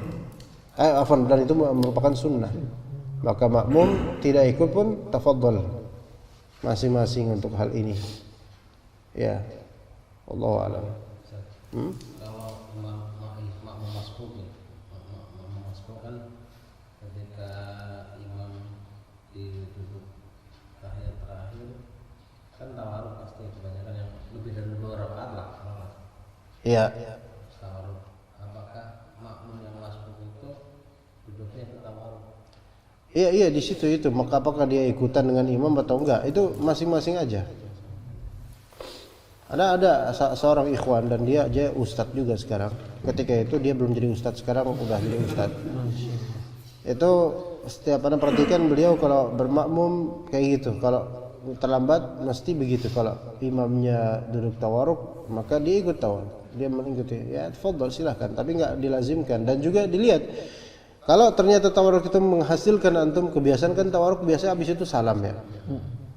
Speaker 2: Dan itu merupakan sunnah. Maka makmum tidak ikut pun tafadhol masing-masing untuk hal ini. Ya. Wallahu a'lam.
Speaker 4: Kalau makmum masbuk kan ketika imam di duduk tahiyat terakhir kan tawarruk pasti kebanyakan yang lebih dari 2 rakaat lah.
Speaker 2: Iya.
Speaker 4: Tawarruk. Apakah makmum yang masbuk itu duduknya itu tawarruk?
Speaker 2: Iya di situ itu. Maka apakah dia ikutan dengan imam atau enggak? Itu masing-masing aja. Ada seorang ikhwan dan dia ustadz juga sekarang. Ketika itu dia belum jadi ustadz, sekarang udah jadi ustadz. Itu setiap anda perhatikan beliau kalau bermakmum kayak gitu. Kalau terlambat mesti begitu. Kalau imamnya duduk tawarruk, maka dia ikut tawarruk. Dia mengikuti. Ya, tafadhol silahkan, tapi enggak dilazimkan. Dan juga dilihat kalau ternyata tawarruk itu menghasilkan antum kebiasaan, kan tawarruk biasa habis itu salam ya.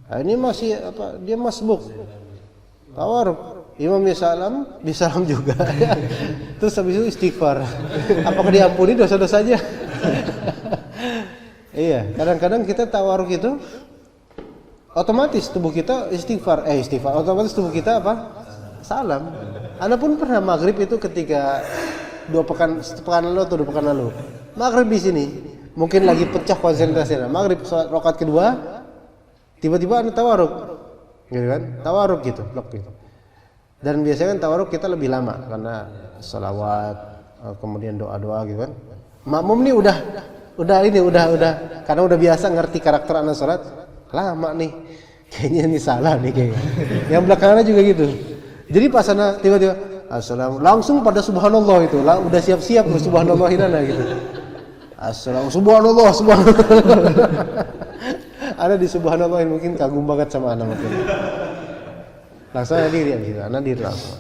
Speaker 2: Nah, ini masih apa? Dia masbuk. Tawarruk, imamnya salam, disalam juga. Terus habis itu istighfar. Apakah diampuni dosa-dosanya? Iya, kadang-kadang kita tawarruk itu otomatis tubuh kita istighfar, otomatis tubuh kita apa? Salam. Anda pun pernah maghrib itu ketika sepekan lalu atau 2 pekan lalu. Maghrib di sini, mungkin lagi pecah konsentrasinya. Maghrib rakaat kedua, tiba-tiba Anda tawarruk. Gitu kan? Tawarruk gitu, blok gitu. Dan biasanya kan tawarruk kita lebih lama karena salawat, kemudian doa-doa gitu kan. Makmum nih udah karena udah biasa ngerti karakter anak salat, lama nih. Kayaknya ini salah nih kayaknya. Yang belakangannya juga gitu. Jadi pas ana tiba-tiba assalamu langsung pada subhanallah itu. Lah udah siap-siap subhanallahin ana gitu. Assalamu subhanallah. Ada di subhanallah mungkin kagum banget sama anak mungkin. Langsung diri gitu, anak diri langsung.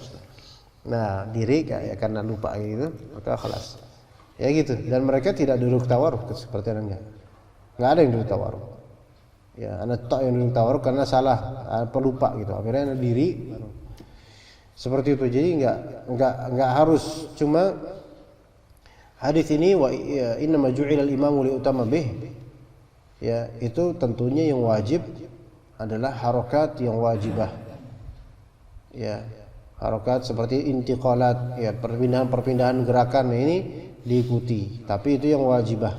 Speaker 2: Nah, diri kayak karena lupa gitu, maka khalas. Ya gitu. Dan mereka tidak duduk tawarruk seperti anaknya. Enggak ada yang duduk tawarruk. Ya, anak tok yang duduk tawarruk karena salah, pelupa gitu. Akhirnya anak diri seperti itu. Jadi enggak harus, cuma hadis ini wa inna ju'ila al-imamu liutamma bih. Ya, itu tentunya yang wajib adalah harokat yang wajibah. Ya, harokat seperti intiqalat, ya perpindahan gerakan ini diikuti, tapi itu yang wajibah.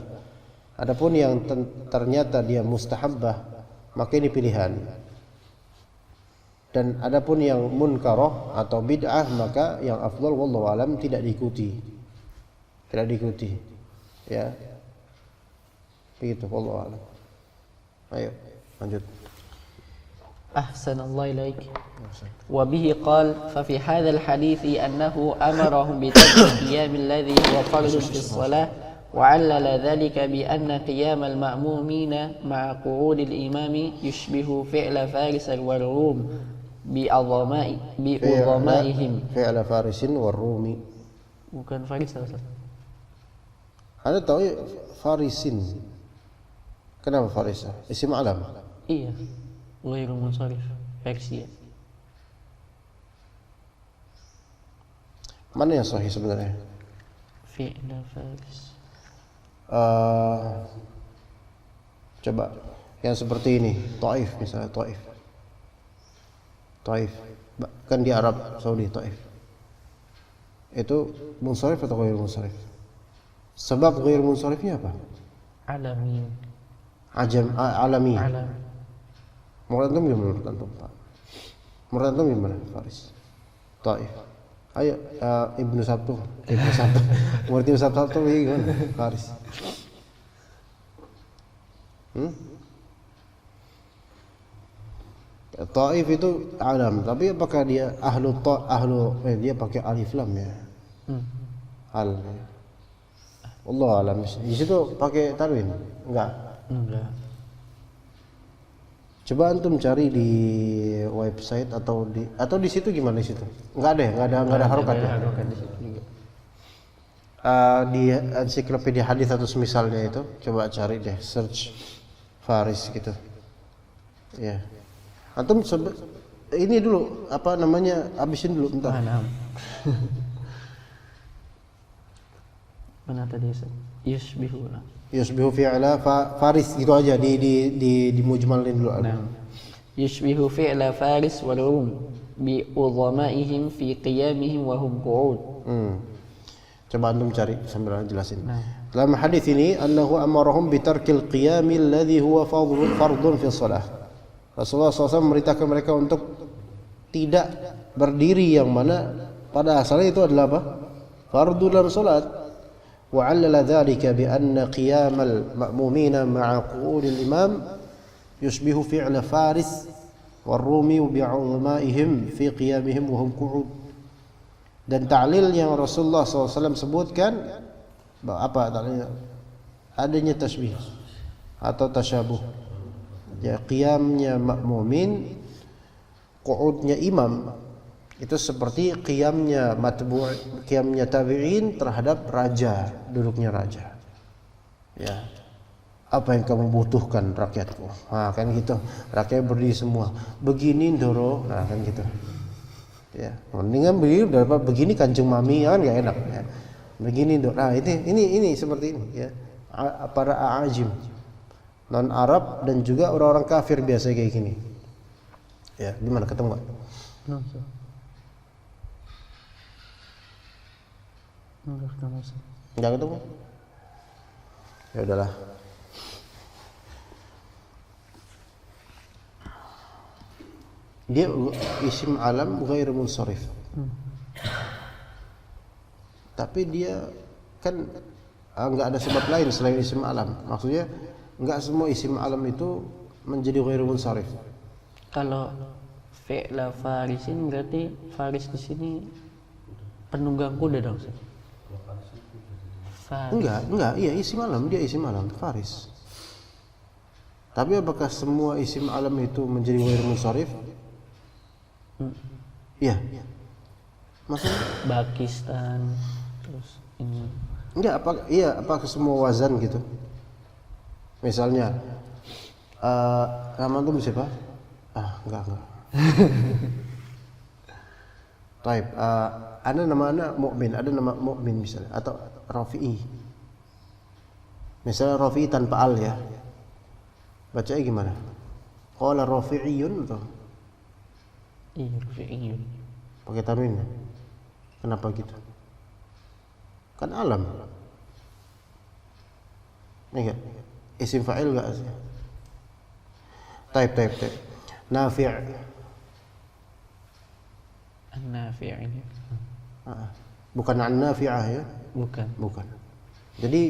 Speaker 2: Adapun yang ternyata dia mustahabbah, maka ini pilihan. Dan adapun yang munkaroh atau bid'ah, maka yang afdal wallahu alam tidak diikuti. Tidak diikuti. Ya. Begitu wallahu alam. Ayo, lanjut.
Speaker 3: أحسن الله إليك. وبه قال ففي هذا الحديث أنه أمرهم بترك قيام الذي هو فرض في الصلاة وعلل ذلك بأن قيام المأمومين مع قعود الإمام يشبه فعل فارس والروم bi'udhamaihim.
Speaker 2: Fi'la farisin war-rumi.
Speaker 3: Bukan faris Ustaz.
Speaker 2: Anda tahu ya, farisin. Kenapa farisah? Isim alam.
Speaker 3: Iya. Ghairu munsharif. Persia.
Speaker 2: Mana yang sahih sebenarnya?
Speaker 3: Fi'la faris.
Speaker 2: Coba yang seperti ini, Taif misalnya, Taif kan di Arab Saudi, Taif itu munsharif atau ghairu munsharif? Sebab ghairu munsharifnya apa?
Speaker 3: Alami.
Speaker 2: Alami.
Speaker 3: Alam.
Speaker 2: Menurut antum gimana menurut antum, Pak? Menurut antum gimana, Faris? Taif. Ayo, Ibnu Sabtu. Menurut Ibnu Sabtu gimana, Faris? Taif itu alam, tapi apakah dia dia pakai alif lam ya? Al. Allah alam. Di situ pakai tanwin? Enggak. Coba antum cari di website atau di situ gimana di situ? Enggak ada harokat ya.
Speaker 3: Di situ juga.
Speaker 2: Di ensiklopedia hadis atau semisalnya itu, coba cari deh, search Faris gitu. Ya. Antum ini dulu apa namanya, habisin dulu bentar.
Speaker 3: Mana tadi Ustaz?
Speaker 2: Yusbihu fi'la faris gitu aja di mujmalin dulu.
Speaker 3: Yushbihu fi'la faris wal rum bi udhamaihim fi qiyamihim wa hum qu'ud.
Speaker 2: Coba antum cari sambil jelasin. Dalam hadis ini annahu amarahum bi tarkil qiyami alladhi huwa fardun fi shalah. Rasulullah SAW memerintahkan mereka untuk tidak berdiri yang mana pada asalnya itu adalah apa? Fardu dalam salat. Wa 'allala dzalika bi anna qiyamal ma'mumina ma'a qu'udil imam yushbihu fi'la faris war-rumi bi'ulamaihim fi qiyamihim wa hum qu'ud. Dan ta'lil yang Rasulullah SAW sebutkan apa ta'lilnya? Adanya tasbih atau tasyabuh. Ya, qiyamnya makmumin, qu'udnya imam itu seperti qiyamnya qiyamnya tabi'in terhadap raja, duduknya raja. Ya. Apa yang kamu butuhkan rakyatku? Nah, kan gitu. Rakyat berdiri semua. Begini Ndoro. Nah, kan gitu. Ya, mendingan begini Kanjeng Mami, kan enggak enak ya. Begini Ndoro. Nah, ini seperti ini ya. Para a'ajim, non Arab dan juga orang-orang kafir biasa kayak gini. Ya, gimana ketemu enggak? Enggak ketemu? Ya udahlah. Dia isim alam ghairu munsharif. Tapi dia kan enggak ada sebab lain selain isim alam. Maksudnya enggak semua isim alam itu menjadi ghairu munsharif.
Speaker 3: Kalau fi'la farisin berarti faris di sini penunggang kuda dong. Faris.
Speaker 2: Iya isim alam, dia isim alam, faris. Tapi apakah semua isim alam itu menjadi ghairu munsharif? Iya. Maksudnya
Speaker 3: Pakistan terus ini.
Speaker 2: Enggak, apakah semua wazan gitu? Misalnya nama tuh siapa? Enggak. Taib, ada nama anak Mukmin, ada nama Mukmin misalnya, atau Rafi'i. Misalnya Rafi'i tanpa al ya. Bacanya gimana? Qala Rafi'iyun atau?
Speaker 3: Iya, Rafi'iyun.
Speaker 2: Pakai tanwin. Kenapa gitu? Kan alam. Enggak. Isim fa'il enggak sih? Taib. Nafi'.
Speaker 3: An-Nafi' ini.
Speaker 2: Bukan an-nafi'ah ya? Bukan. Jadi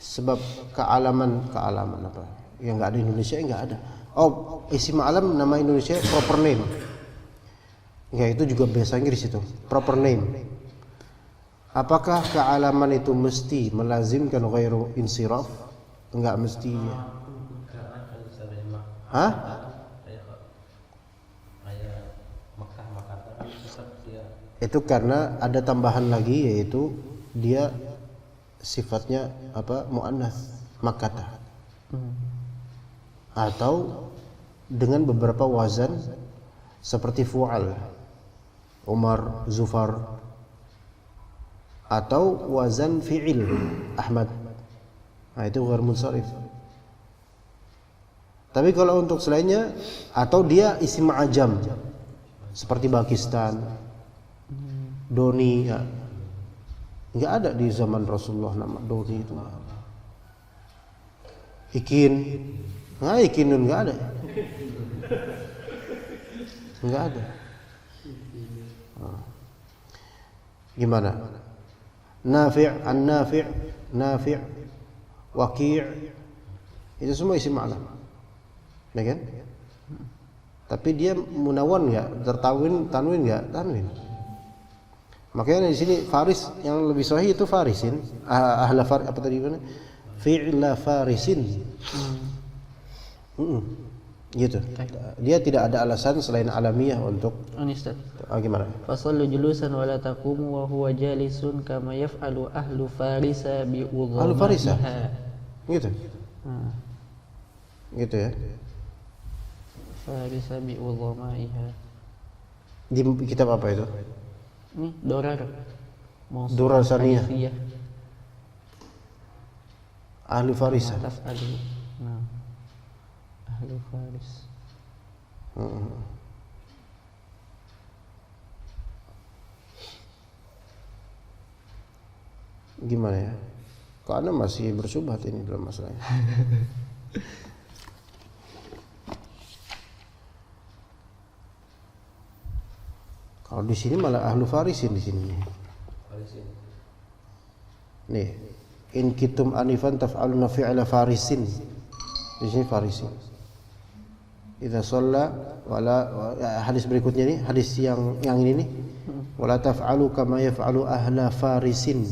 Speaker 2: sebab kealaman apa? Yang enggak ada di Indonesia enggak ada. Oh, isim alam nama Indonesia proper name. Enggak, itu juga bahasa Inggris itu. Proper name. Apakah kealaman itu mesti melazimkan ghairu insiraf? Enggak mesti. Hah? Itu karena ada tambahan lagi, yaitu dia sifatnya apa, muannats makkata, atau dengan beberapa wazan seperti fu'al, Umar, Zufar, atau wazan fi'il, Ahmad. Nah, itu ghair munsharif. Tapi kalau untuk selainnya, atau dia isim ajam seperti Pakistan, Doni, ya. Nggak ada di zaman Rasulullah nama Doni itu. Ikin, nah Ikinun nggak ada, nggak ada. Gimana? Nafi', an-Nafi', Nafi', Waqi', itu semua isim alam, ya kan? Tapi dia munawwan nggak, tanwin nggak, tanwin. Makanya di sini Faris yang lebih sahih itu Farisin, ahla Faris, apa tadi mana? Fi'la Farisin. Gitu. Dia tidak ada alasan selain alamiah untuk
Speaker 3: Ustaz.
Speaker 2: Gimana?
Speaker 3: Fasallu julusan wa la taqumu wa huwa jalisun kama yaf'alu ahlu Farisa bi udhamaha.
Speaker 2: Ahlu Farisa. Gitu. Gitu ya.
Speaker 3: Farisa bi udhamaiha.
Speaker 2: Di kitab apa itu?
Speaker 3: Ini Durar.
Speaker 2: Durar Saniyah.
Speaker 3: Hanifiyah.
Speaker 2: Ahlu Farisa.
Speaker 3: Taf'alu. Nah. Ahlu Faris.
Speaker 2: Gimana ya? Kok Anda masih bersubhat ini dalam masalahnya? Kalau di sini malah ahlu Farisin di sini. Nih, in kitum anifan taf'aluna fi'la Farisin. Di sini Farisin. Idza shalla wala, hadis berikutnya nih, hadis yang ini nih. Wala taf'alu kama yaf'alu ahla Farisin.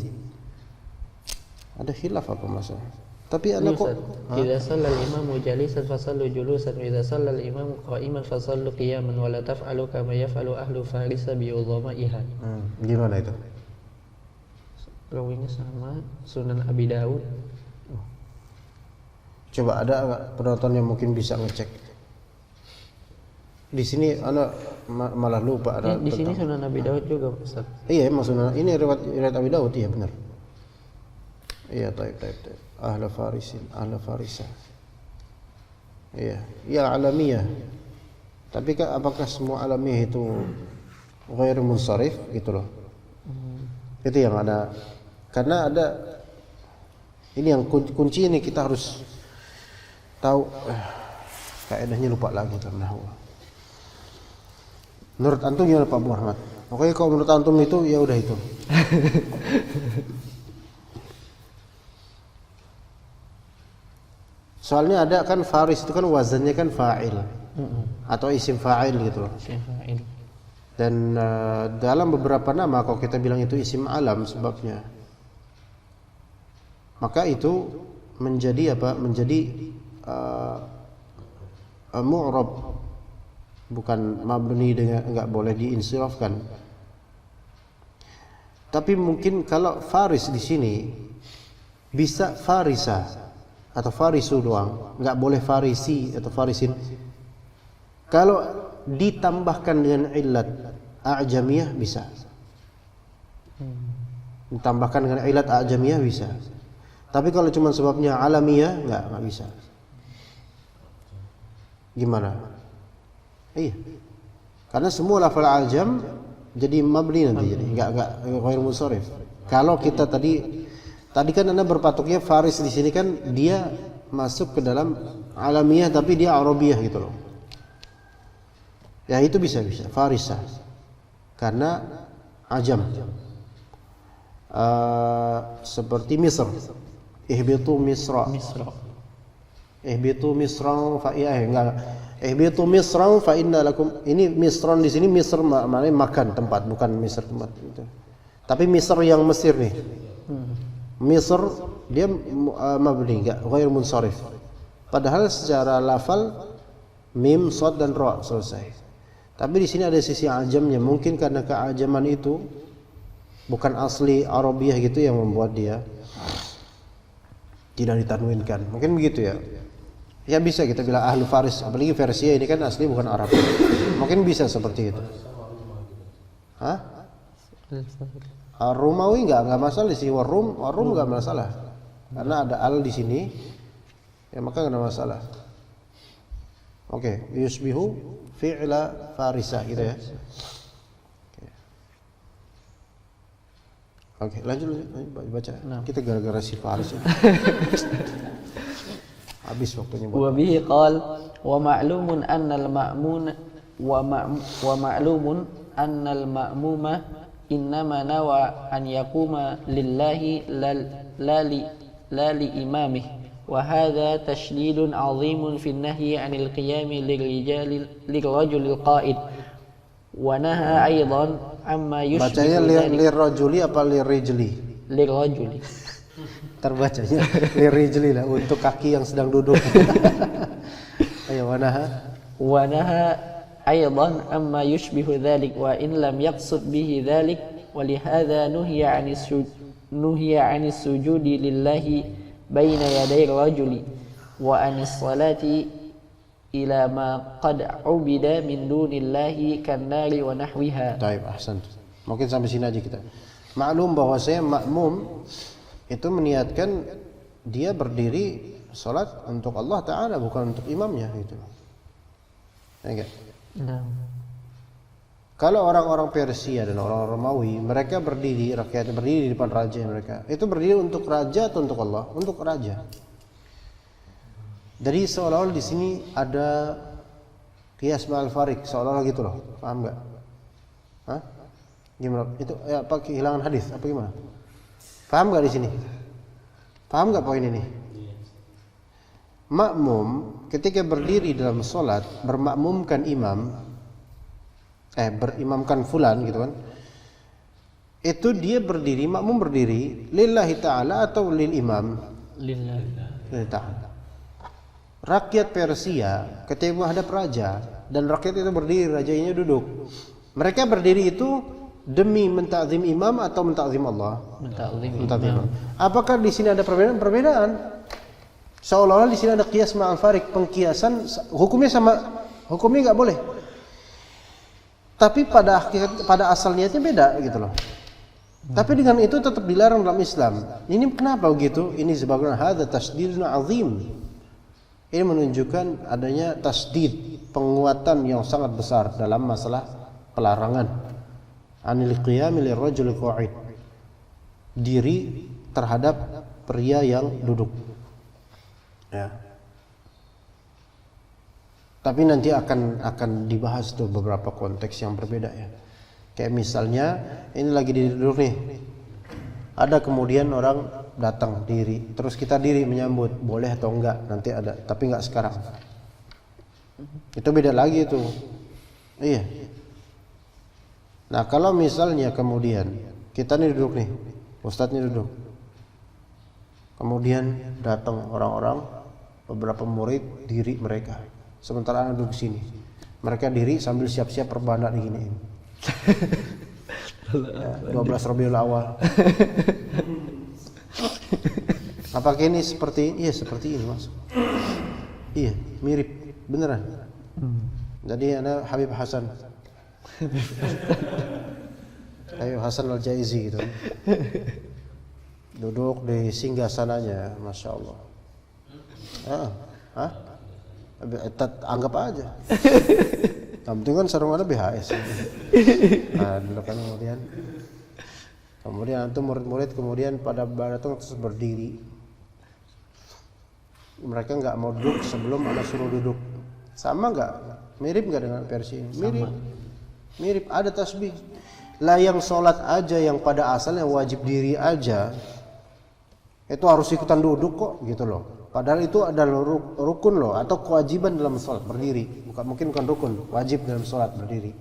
Speaker 2: Ada khilaf apa masalah? Tapi ana kok
Speaker 3: idza shalla al-imamu jalisan fasallu julusan wa idza shalla al-imamu qa'iman fasallu qiyaman wa la taf'alu kama yaf'alu ahlu Farisa bi udhamaiha.
Speaker 2: Gimana itu?
Speaker 3: Rawinya sama Sunan Abi Daud.
Speaker 2: Coba ada enggak penonton yang mungkin bisa ngecek? Di sini ana malah lupa ada.
Speaker 3: Di sini Sunan Abi Daud juga, Ustaz.
Speaker 2: Iya, emang Sunan. Ini riwayat Abi Daud, iya benar. Iya, taib. Ahla Farisin, ahla Farisa. Iya, ya alamiyah. Tapi apakah semua alamiah itu ghair munsharif gitu loh? Itu yang ada. Karena ada ini yang kunci ini kita harus tahu. Kaidahnya lupa lagi dalam nahwu. Menurut antum gimana Pak Muhammad? Pokoknya kalau menurut antum itu ya udah itu. Soalnya ada kan Faris itu kan wazannya kan fa'il atau isim fa'il gitu loh.
Speaker 3: Isim fa'il.
Speaker 2: Dan dalam beberapa nama kalau kita bilang itu isim alam sebabnya, maka itu menjadi apa? Menjadi mu'rab, bukan mabni, dengan enggak boleh diinsirafkan. Tapi mungkin kalau Faris di sini bisa Farisa atau Farisu doang, nggak boleh Farisi atau Farisin. Kalau ditambahkan dengan ilat a'jamiyah bisa. Ditambahkan dengan ilat a'jamiyah bisa. Tapi kalau cuma sebabnya alamiyah nggak bisa. Gimana? Iya. Karena semua lafal ajam jadi mabni nanti, jadi nggak ghair munsharif. Kalau kita tadi kan Anda berpatoknya Faris di sini kan dia masuk ke dalam alamiyah tapi dia arabiyah gitu loh. Ya itu bisa Farisa. Karena ajam. Seperti Misr. Ihbitu Misra. Ihbitu Misra fa enggak. Ihbitu Misra fa inna lakum. Ini Misron di sini Misr maknanya makan tempat, bukan Misr tempat gitu. Tapi Misr yang Mesir nih. Misr dia mabni, enggak ghair munsharif. Padahal secara lafal mim, shad dan ra selesai. Tapi di sini ada sisi ajamnya. Mungkin karena keajaman itu bukan asli Arabiah gitu yang membuat dia tidak ditanwinkan. Mungkin begitu ya. Ya bisa kita bilang ahlu Faris, apalagi Persia ini kan asli bukan Arab. Mungkin bisa seperti itu. Hah? Rumawi enggak masalah sih. Warum enggak masalah. Karena ada al di sini. Ya maka enggak masalah. Oke, yusbihu fi'la farisa gitu ya. Oke, lanjut baca. Kita gara-gara si Faris ya. Habis waktunya buat.
Speaker 3: Wa bihi qal wa ma'lumun anna al-ma'mun wa ma'lumun anna al-ma'muma innama nawa an yaquma lillahi la li imamih wa hadha tashdidun 'azimun fi an-nahyi 'anil qiyami lirajul al-qa'id wa naha aidan amma yushbihu.
Speaker 2: Bacanya lirajuli apa lirijli?
Speaker 3: Lirajuli.
Speaker 2: Terbacanya lirijli lah, untuk kaki yang sedang duduk. Ayo wa naha aidan amma yushbihu dhalik wa in lam yaqsud bihi dhalik wa lihadha nuhiya 'anis sujudi lillahi baina yaday rajuli wa anis salati ila ma qad ubida min dunillahi kannari wa nahwiha. Baik, ahsan. Mungkin sampai sini aja kita. Maklum bahwasanya makmum itu meniatkan dia berdiri salat untuk Allah Ta'ala, bukan untuk imamnya gitu. Ya enggak?
Speaker 3: Nah.
Speaker 2: Kalau orang-orang Persia dan orang-orang Romawi, mereka berdiri, rakyatnya berdiri di depan raja mereka. Itu berdiri untuk raja atau untuk Allah? Untuk raja. Jadi seolah-olah di sini ada qiyas ma'al farik, seolah-olah gitu loh. Paham enggak? Hah? Gimana? Itu ya, apa kehilangan hadis apa gimana? Paham enggak di sini? Paham enggak poin ini? Makmum ketika berdiri dalam salat bermakmumkan imam, berimamkan fulan gitu kan. Itu dia berdiri, makmum berdiri lillahi ta'ala atau lil imam? Lillahi ta'ala. Rakyat Persia ketika menghadap raja dan rakyat itu berdiri, rajanya duduk. Mereka berdiri itu demi mentakzim imam atau mentakzim Allah? Mentakzim imam. Apakah di sini ada perbedaan? Perbedaan. Seolah-olah di sini ada qiyas ma'al farik, pengkiasan hukumnya sama, hukumnya enggak boleh. Tapi pada asal niatnya beda gitu loh. Tapi dengan itu tetap dilarang dalam Islam. Ini kenapa begitu? Ini sebabnya hadza tasdidun azim. Ini menunjukkan adanya tasdid, penguatan yang sangat besar dalam masalah pelarangan. Anil qiyami lirajul qa'id. Diri terhadap pria yang duduk. Ya. Tapi nanti akan dibahas tuh beberapa konteks yang berbeda ya. Kayak misalnya ini lagi duduk nih. Ada kemudian orang datang diri, terus kita diri menyambut, boleh atau enggak? Nanti ada, tapi enggak sekarang. Itu beda lagi itu. Iya. Nah, kalau misalnya kemudian kita nih duduk nih, ustadznya duduk. Kemudian datang orang-orang, beberapa murid diri mereka. Sementara anak duduk sini. Mereka diri sambil siap-siap perbandak diginiin. Ya, 12 Rabiul Awal. Apakah ini seperti ini? Iya, seperti ini Mas. Iya, mirip beneran. Jadi ada Habib Hasan. Habib Hasan Al-Jaizi gitu. Duduk di singgasananya, Masya Allah. Anggap aja. Yang penting kan sarung ada BHS. Nah, dulu kan kemudian itu murid-murid kemudian pada datang terus berdiri. Mereka nggak mau duduk sebelum ada suruh duduk. Sama nggak? Mirip nggak dengan versi ini? Mirip. Ada tasbih. Lah yang sholat aja yang pada asalnya wajib diri aja, itu harus ikutan duduk kok gitu loh. Padahal itu adalah rukun loh, atau kewajiban dalam sholat berdiri. Mungkin bukan rukun, wajib dalam sholat berdiri.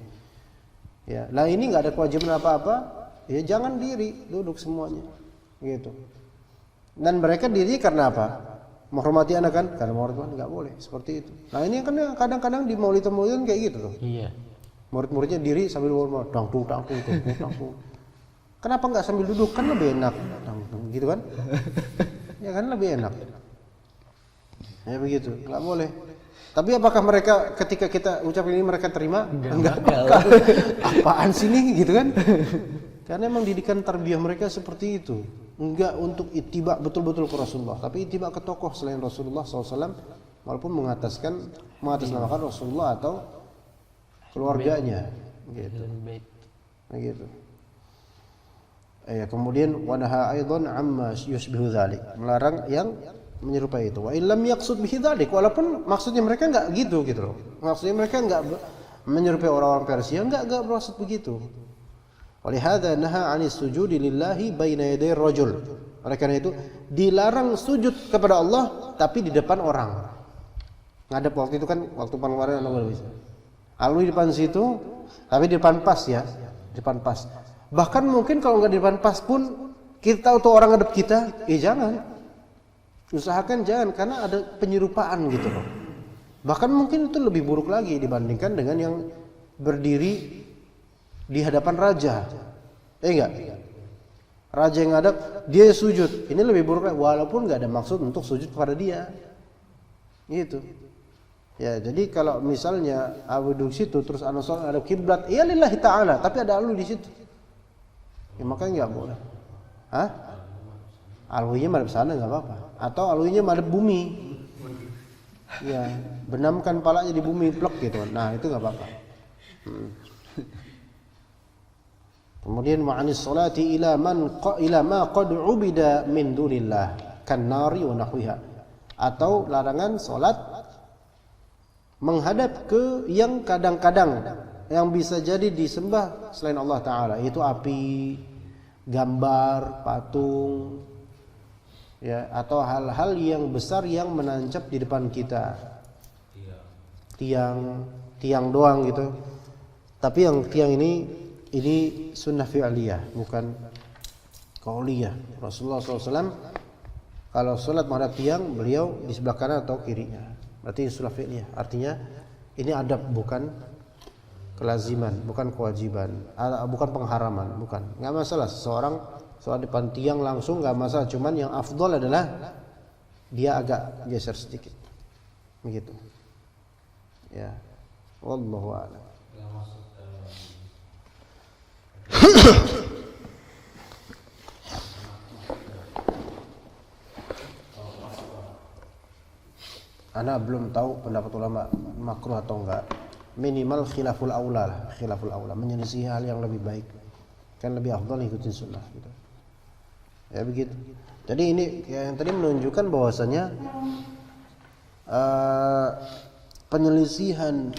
Speaker 2: Ya, lah ini nggak ada kewajiban apa-apa, ya jangan diri, duduk semuanya, gitu. Dan mereka diri karena apa? Menghormati anak kan? Karena menghormati Tuhan nggak boleh seperti itu. Nah ini kan kadang-kadang di maulid-maulidan kayak gitu loh.
Speaker 3: Iya.
Speaker 2: Murid-muridnya diri sambil dangdung. Kenapa nggak sambil duduk? Kan lebih enak, gitu kan? Ya kan lebih enak. Ya begitu, nggak boleh. Tapi apakah mereka ketika kita ucap ini mereka terima? Enggak. Apaan sih nih, gitu kan? Karena emang didikan tarbiyah mereka seperti itu. Enggak untuk ittiba betul-betul ke Rasulullah, tapi ittiba ke tokoh selain Rasulullah SAW, walaupun mengatasnamakan Rasulullah atau keluarganya, gitu. Begitu. Ya, kemudian wanaha aidan amma yushbihu dzalik, melarang yang menyerupai itu. Wa illam yaqsud bihi dzalik, walaupun maksudnya mereka enggak gitu loh. Maksudnya mereka enggak menyerupai orang-orang Persia, enggak bermaksud begitu. Walihada naha 'anis sujudi lillahi baina yaday rajul. Oleh karena itu dilarang sujud kepada Allah tapi di depan orang. Ngadep waktu itu kan waktu pengeluaran Allah bisa. Lalu di depan situ, tapi di depan pas ya, di depan pas. Bahkan mungkin kalau nggak di depan pas pun kita tahu tuh orang ngadep kita, jangan. Usahakan jangan, karena ada penyerupaan gitu loh. Bahkan mungkin itu lebih buruk lagi dibandingkan dengan yang berdiri di hadapan raja. Enggak? Raja yang ngadep, dia sujud. Ini lebih buruk lagi, walaupun nggak ada maksud untuk sujud kepada dia. Gitu. Ya, jadi kalau misalnya Abu duduk situ terus anu sholat ada kiblat, ya lillahi ta'ala, tapi ada alu di situ. Ya makanya nggak boleh. Hah? Alunya madep sana nggak apa-apa. Atau alunya madep bumi. Ya, benamkan palanya di bumi plek gitu. Nah, itu nggak apa-apa. Kemudian ma'anis salati ila ma qad ubida min dunillah kan nari wa nahwiha. Atau larangan salat menghadap ke yang kadang-kadang yang bisa jadi disembah selain Allah Ta'ala, yaitu api, gambar, patung, ya, atau hal-hal yang besar yang menancap di depan kita, tiang doang gitu. Tapi yang tiang ini sunnah fi'liyah, bukan qauliyah. Rasulullah SAW kalau sholat menghadap tiang, beliau di sebelah kanan atau kirinya. Berarti ini sunnah fi'liyah. Artinya ini adab, bukan kelaziman, bukan kewajiban, bukan pengharaman, bukan. Nggak masalah seseorang sholat depan tiang langsung, nggak masalah. Cuman yang afdol adalah dia agak geser sedikit, begitu. Ya, wallahu a'lam. Ana belum tahu pendapat ulama makruh atau enggak. Minimal khilaful aula lah, khilaful aula, menyelisih hal yang lebih baik. Kan lebih afdal ikutin sunnah gitu. Ya begitu. Jadi ini yang tadi menunjukkan bahwasanya penyelisihan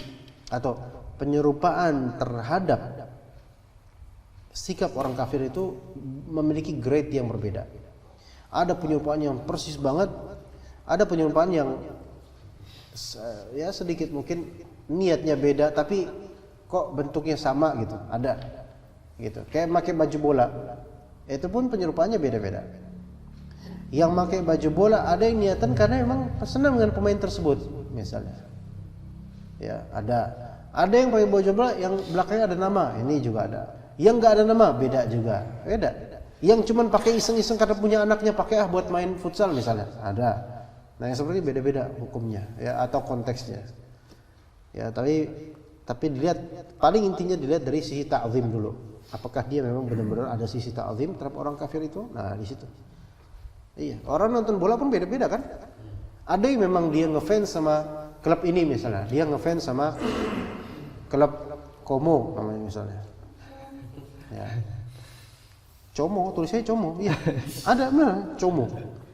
Speaker 2: atau penyerupaan terhadap sikap orang kafir itu memiliki grade yang berbeda. Ada penyerupaan yang persis banget, ada penyerupaan yang ya sedikit mungkin niatnya beda tapi kok bentuknya sama gitu, ada gitu. Kayak pakai baju bola, itu pun penyerupaannya beda-beda. Yang pakai baju bola ada yang niatan karena memang senang dengan pemain tersebut misalnya, ya ada yang pakai baju bola yang belakangnya ada nama, ini juga ada. Yang nggak ada nama beda juga, beda. Yang cuman pakai iseng-iseng karena punya anaknya pakai buat main futsal misalnya, ada. Nah yang seperti beda-beda hukumnya, ya, atau konteksnya. Ya tapi dilihat, paling intinya dilihat dari sisi ta'zim dulu. Apakah dia memang benar-benar ada sisi ta'zim terhadap orang kafir itu? Nah di situ. Iya, orang nonton bola pun beda-beda kan? Ada yang memang dia ngefans sama klub ini misalnya, dia ngefans sama klub Como namanya misalnya. Ya. Como, tulisnya Como, iya. Ada benar, Como.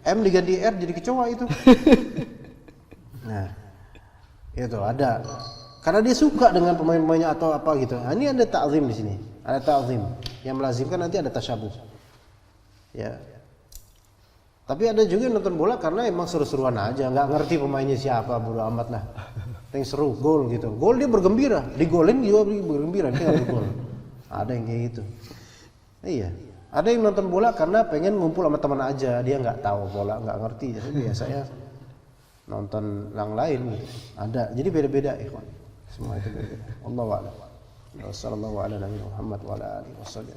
Speaker 2: M diganti R jadi kecoa itu. Nah, itu ada. Karena dia suka dengan pemain-pemainnya atau apa gitu. Nah, ini ada ta'zim di sini. Ada ta'zim. Yang melazimkan nanti ada tasyabuh. Ya. Tapi ada juga yang nonton bola karena emang seru-seruan aja, nggak ngerti pemainnya siapa, bodo amat lah. Yang seru, gol gitu. Gol dia bergembira, digolin dia bergembira, dia nggak gol. Ada yang kayak gitu. Iya. Ada yang nonton bola karena pengen ngumpul sama teman aja, dia nggak tahu bola, nggak ngerti, jadi biasanya nonton yang lain. Ada, jadi beda-beda, ikhwan. Semua itu beda-beda. Wallahu a'lam. Wassallallahu ala nabiyina Muhammad wa ala alihi wasallam.